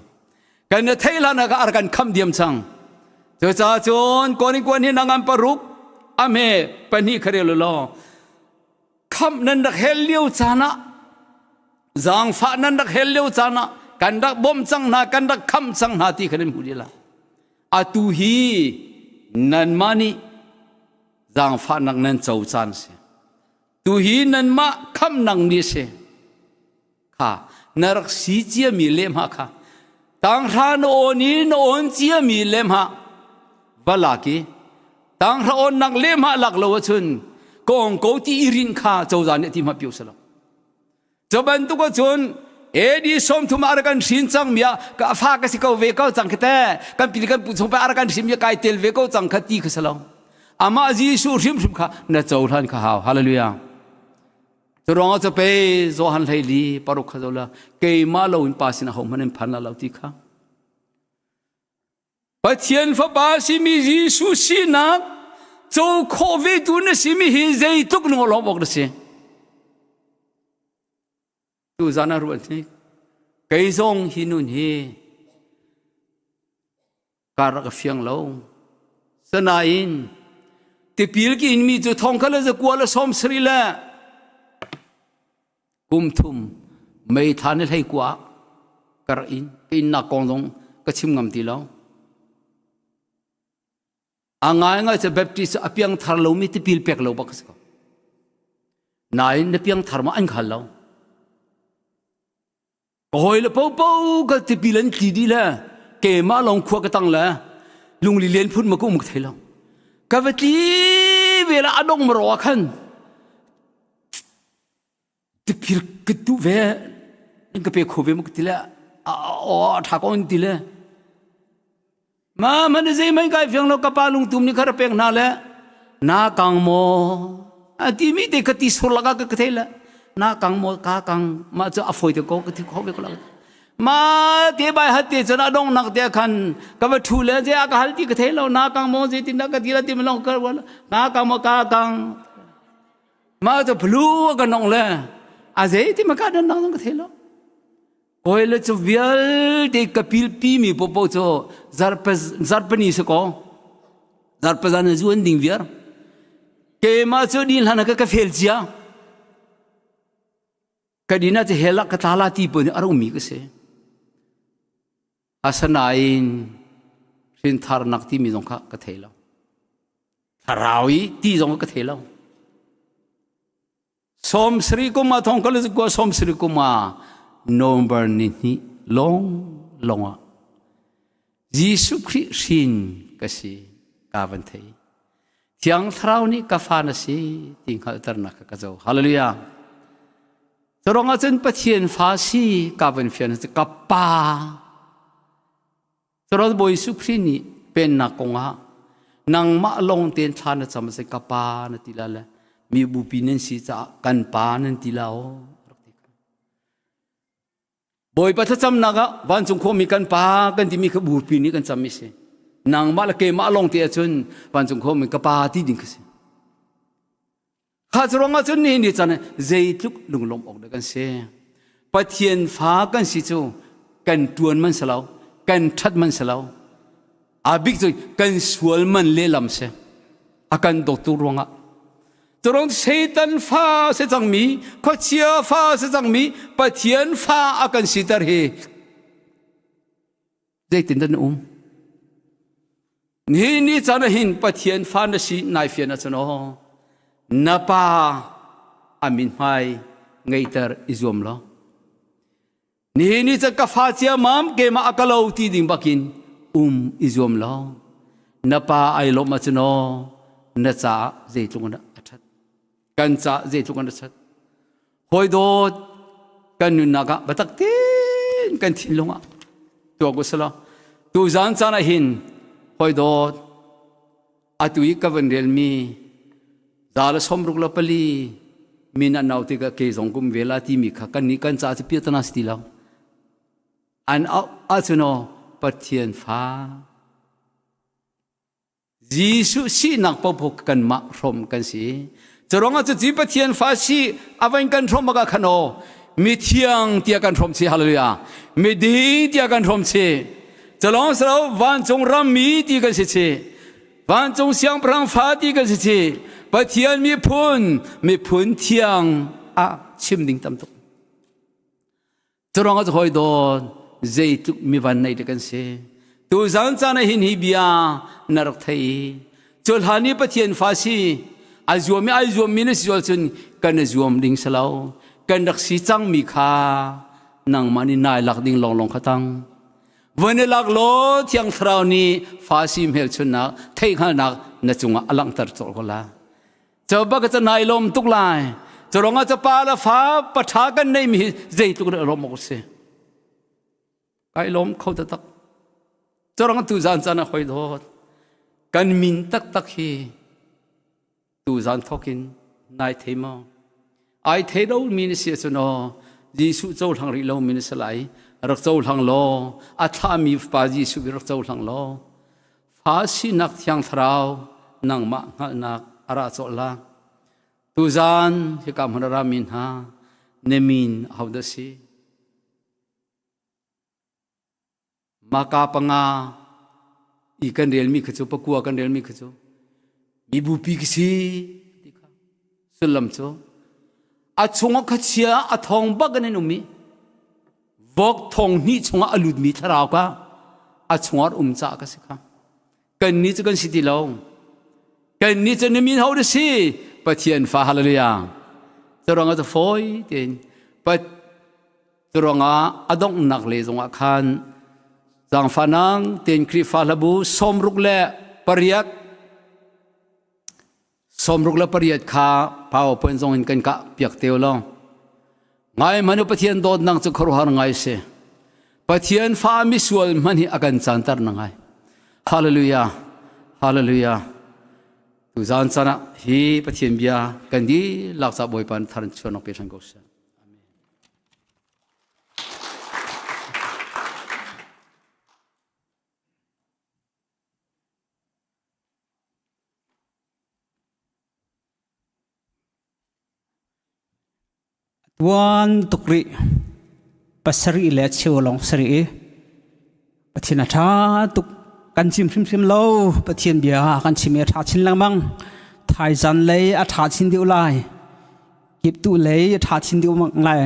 กันเทลานะก็อารักันคำเดียมจังเจ้าจวนก่อนนี้นางอันปรุกอเมปนีคเรลลอคำนั้นดักเฮลิวจานะจางฟ้านั้นดักเฮลิวจานะกันดักบ่มจังนากันดักคำจังนาที่คเรมุดีละอาตูฮีนันมานีจางฟ้านักนั้นเจ้าจานเสตูฮีนันมาคำนังนี้เสค่ะนรักสีเจียมีเลมฮะค่ะตั้งท่านโอนี้โอนเจียมีเลมหะวลากีตั้งท่านโอนนักเลมหะหลักโลวชุนกองโกตีอิรินข้าเจ้าจานเนี่ยที่มาพิวสละจะบรรทุกชุนเอดีสมทุมาอารักันสินจังเมียก็ฟ้าก็สิเขาเวก้าจังแค่กันปีกันปุ่นสมไปอารักันสิมียกายเตลเวก้าจังขัดตีก็สละอามาจีสูริมสุข้าเนเจ้าท่านข้าฮาเลลูยาจะร้องจะไปโซฮันไทลีปารุขจละเกยมาลาวินปาสินะเขามันพันละลาวติค่ะปัจเจียนฟ้าปาสิมียิสุสินัก โจโควิดนะสิมีฮิเจตุกนงลบอกนะสิดูจานารู้นี่ไกซงฮินุนฮีการรักเฟียงเราสนาอินที่พิลกินมีจุดทองเขาเลยจะกลัวละสมสรีละกุมทุมไม่ทานให้กว่ากระอินกินนักกองตงก็ชิมงำตีเราง่ายจะแบบที่อภิยังทาร์เราไม่ที่พิลเปกเราบักสกนายนภิยังทาร์มาอันขันเราโอ้ยละเป้าก็ที่พิลันตีดีละเกมาลงขวากตั้งละลุงลิเลียนพูดมาก็มุกเทเรากบฏเวลาอดงมรอขันที่พิลกดูเวนี่ก็เป็นโควิดมุกทีละถ้าก็อินทีละมันจะไม่ไกลเพียงเรากับปาลุงตุ้มนี่ขรับเพียงนั่นแหละนากังโมที่มีเด็กที่สุรกะก็เทละนากังโมกากังมาจะอฟอยต์ก็ที่เขาไปก็แล้วมาเดี๋ยวไปหัดเดี๋ยวจะน่าดงนักเดี๋ยวขันก็ไปทูเลยจะอาการที่ก็เทแล้วนากังโมจะที่นักที่ละที่มันลงกันวันนากังโมกากังมาจะพลูกันน้องเลยอาเจที่มันก็เดินน้องก็เทแล้วโอ้ยแล้วจะเวียลเด็กกับพิลปีมีพอพอจะzarp ni se ko zarp zan zuan ding vier ke ma chu din hana ka fel chia kadina te hela ka tala ti po ni arumi ka se asanain sin thar nak ti mi jong kha ka thelo tharawi ti jong ka thelo som sri ko ma thong kal ko som sri ko ma number ni long longa Jesus Christ sin kasi kavan thei tiang thrau ni ka fa na si ting hal tar na ka zo hallelujah torong a chen pathian fa si kavan fian ka pa torong boy su Christ ni pen na konga nang ma long ten thana cham se ka pa na tilala mi bu pinen si cha kan pa nan tilao boy pa cham naga wan chung kho mi kan pa kan ti mi kha bu pi ni kan cham mi se nang ma la ke ma long ti chun wan chung kho mi ka pa ti ding se kha chronga chun ni chan zei tuk lung lom ok da kan se pathian fa kan si chu kan tuan man salau kan that man salau a big chu kan sual man le lam se akan doctor ronga Torong Satan fa se chang mi khochia fa se chang mi pathian fa akan sitar he deitin dan ni chana hin pathian fa na si nai fian achano napa amin mai ngeitar izom lo ni cha ka fa chia mam ke ma akalo ti ding bakin izom lo napa ai lo ma chano na cha zeitung na kan cha je tu kan chat hoi do kan nu naga batak tin kan thin longa to go sala tu zan chana hin hoi do atui ka van rel mi dal som ruk la pali mina nauti ka ke jong kum vela ti mi kha kan ni kan cha chi piatana sti law an a chuno pathian fa jisu si nak po kan ma rom kan si Jorong a chi pathian fa si awain kan throm ga khano mi thiang tia kan throm si hallelujah mi di tia kan throm si chalong sro wan chung ram mi ti kan si chi wan chung siang prang fa ti kan si chi pathian mi phun thiang a chim ding tam tok Jorong a hoi do zei tuk mi van nei de kan se tu zan cha na hin hi bia narak thai chol hani pathian fa si azom minus jolsun kan azom ding salau kan dak si chang mi kha nang mani nai lak ding long khatang vane lak lo thiang thrau ni fa sim hel chuna thei kha nak na chunga alang tar chol kola choba ka nai lom tuk lai choronga chapa la fa patha kan nei mi zei tuk ro mo se kai lom khau ta tak choronga tu zan chana hoi do kan min tak hi tu zan thokin nai thema ai the do min se chuno jisu chou thang ri lo min salai rak chou thang lo a tha mi pa jisu rak chou thang lo fa si nak thiang thrau nang ma ngal nak ara so la tu zan hi kam hanara min ha nemin how the see maka panga ikan realmi khachu pakua kan realmi khachu mi bu pi kisi sulam cho achunga khachia athong bagan enumi vok thong ni chunga alud mi tharaw ka achungar cha ka sikha kan ni chu kan siti lo kan ni chu nemin how the see pathian fa hallelujah toranga to foi ten pat toranga adong nak le zonga khan Zang fanang ten kri falabu somruk le pariat kha PowerPoint zong in kan ka piak teo lo ngai manu pathian dod nang chu khor har ngai se pathian fa mi sual mani akan chantar nangai hallelujah hallelujah tu zan chana hi pathian bia kan di laksa boy pan tharan chuan ok pe sang ko se Wan tukri pasari le chiolong sari pathian tha tuk kan chim lo pathian bia kan chim tha chin lang mang thai zan le a tha chin diu lai kip tu le tha chin diu mang lai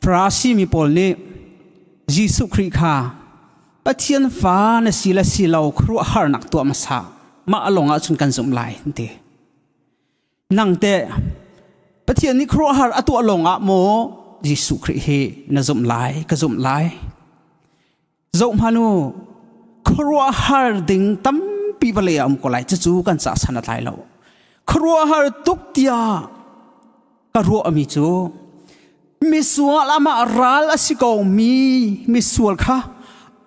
frasi mi pol ni Jesu Kri kha pathian fa na sila silo khru har nak tu ma sa ma alonga chun kan zum lai te nang te pathian ni khro har atu alonga mo Jesu Kri he na zum lai ka zum lai zom hanu khro har ding tam pi bale am ko lai chu kan sa sana lai lo khro har tuk tia ka ro ami chu mi sual ama ral asiko mi sual kha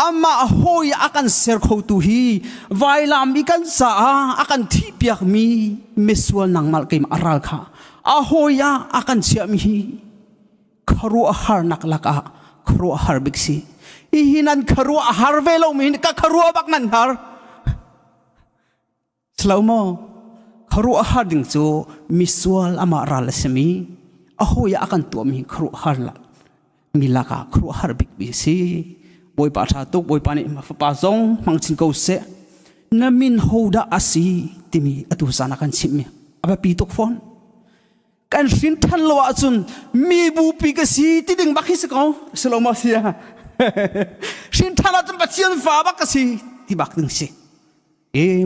ama hoi akan ser kho tu hi vailam ikan sa akan thi piak mi sual nang mal kai aral kha ahoya akan siam hi kharu har naklaka kharu har biksi ihinan kharu har velo min ka kharu bak nan har slaumo kharu har ding chu misual ama ral semi ahoya akan tu mi kharu har la milaka kharu har bik bisi boy pa tha tuk boy pani ma pa zong mangchin ko se namin hoda asi timi atu sana kan chimi aba pi tok phone kan sin than lo achun mi bu pi ka si ti ding bakhi se ko seloma sia sin than achun pathian fa bak ka si ti bak ding si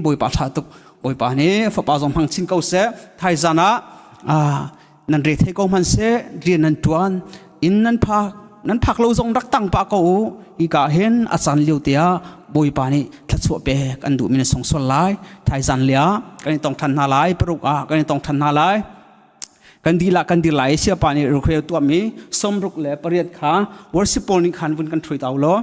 boy pa tha tuk boy pa ne fa pa zong phang chin ko se thai zana nan re the ko man se rian nan tuan in nan phak lo zong rak tang pa ko i ka hen achan liu tia boy pa ni thachwa pe kan du min song sol lai thai zan lia kan tong than na lai peruk kan tong than na lai kan di lai sia pani rukhe tu ami somruk le pariat kha worship polni khan bun kan thrui taw lo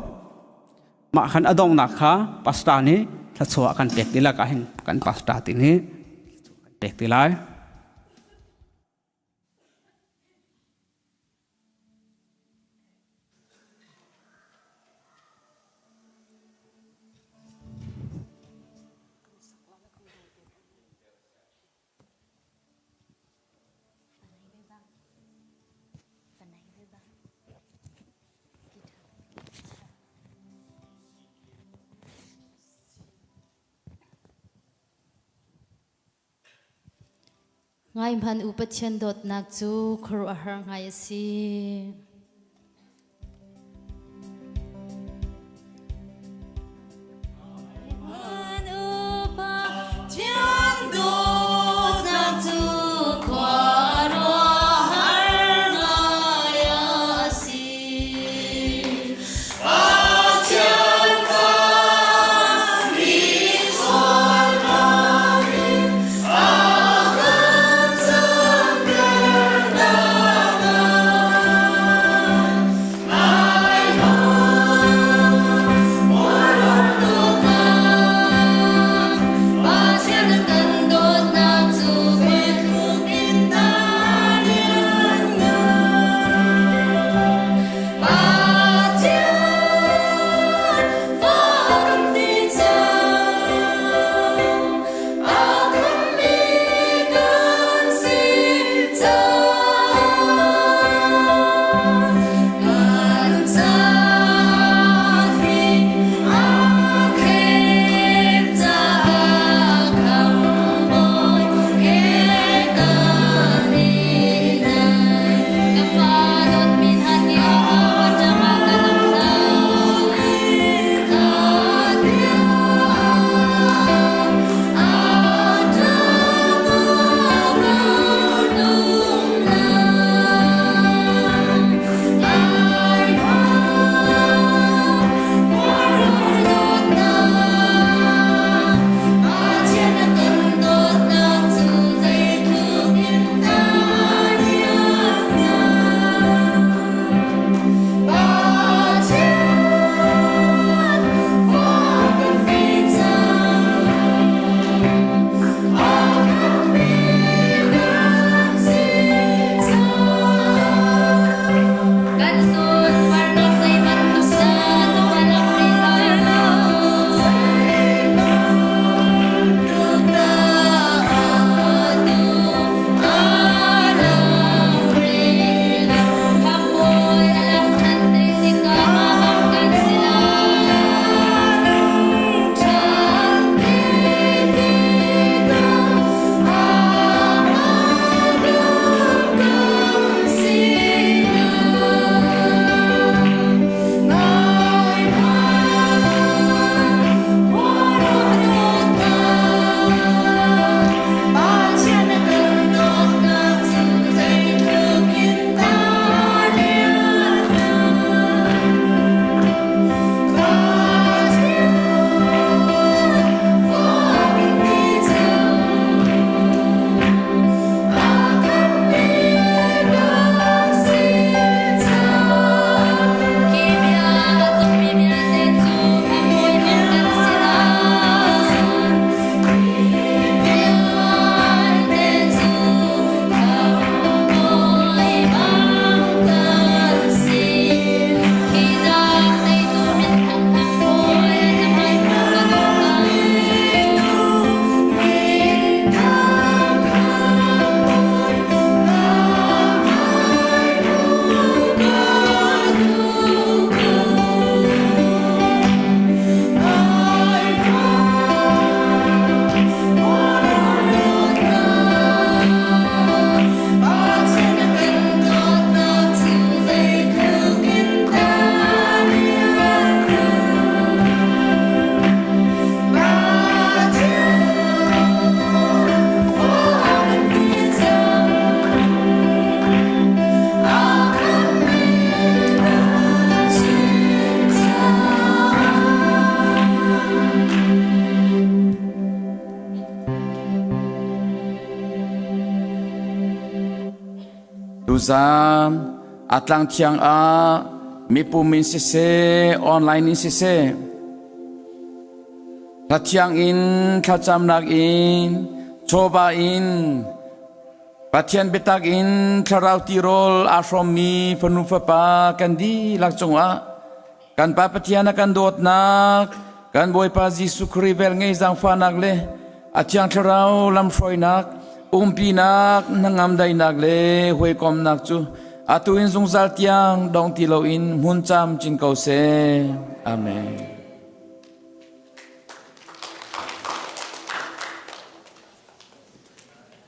ma khan adong na kha pasta ni thachwa kan pek dila ka hen kan pasta ti ni pek dilai ngai man upachan dot nak chu khru ahar ngai si zan atlang thiang a mi pumin se online in se la thiang in khacham nak in choba in pathian betak in tharau tirol ashrom mi phanu pa kan di lak chungwa kan pa pathian kan dot nak kan boy pa Jesu Christ ngei jang fa nak le athiang tharau lam froi nak umpi nak nangam dai nak le hoi kom nak chu atu in zung zal tiang dong ti lo in mun cham chin kau se amen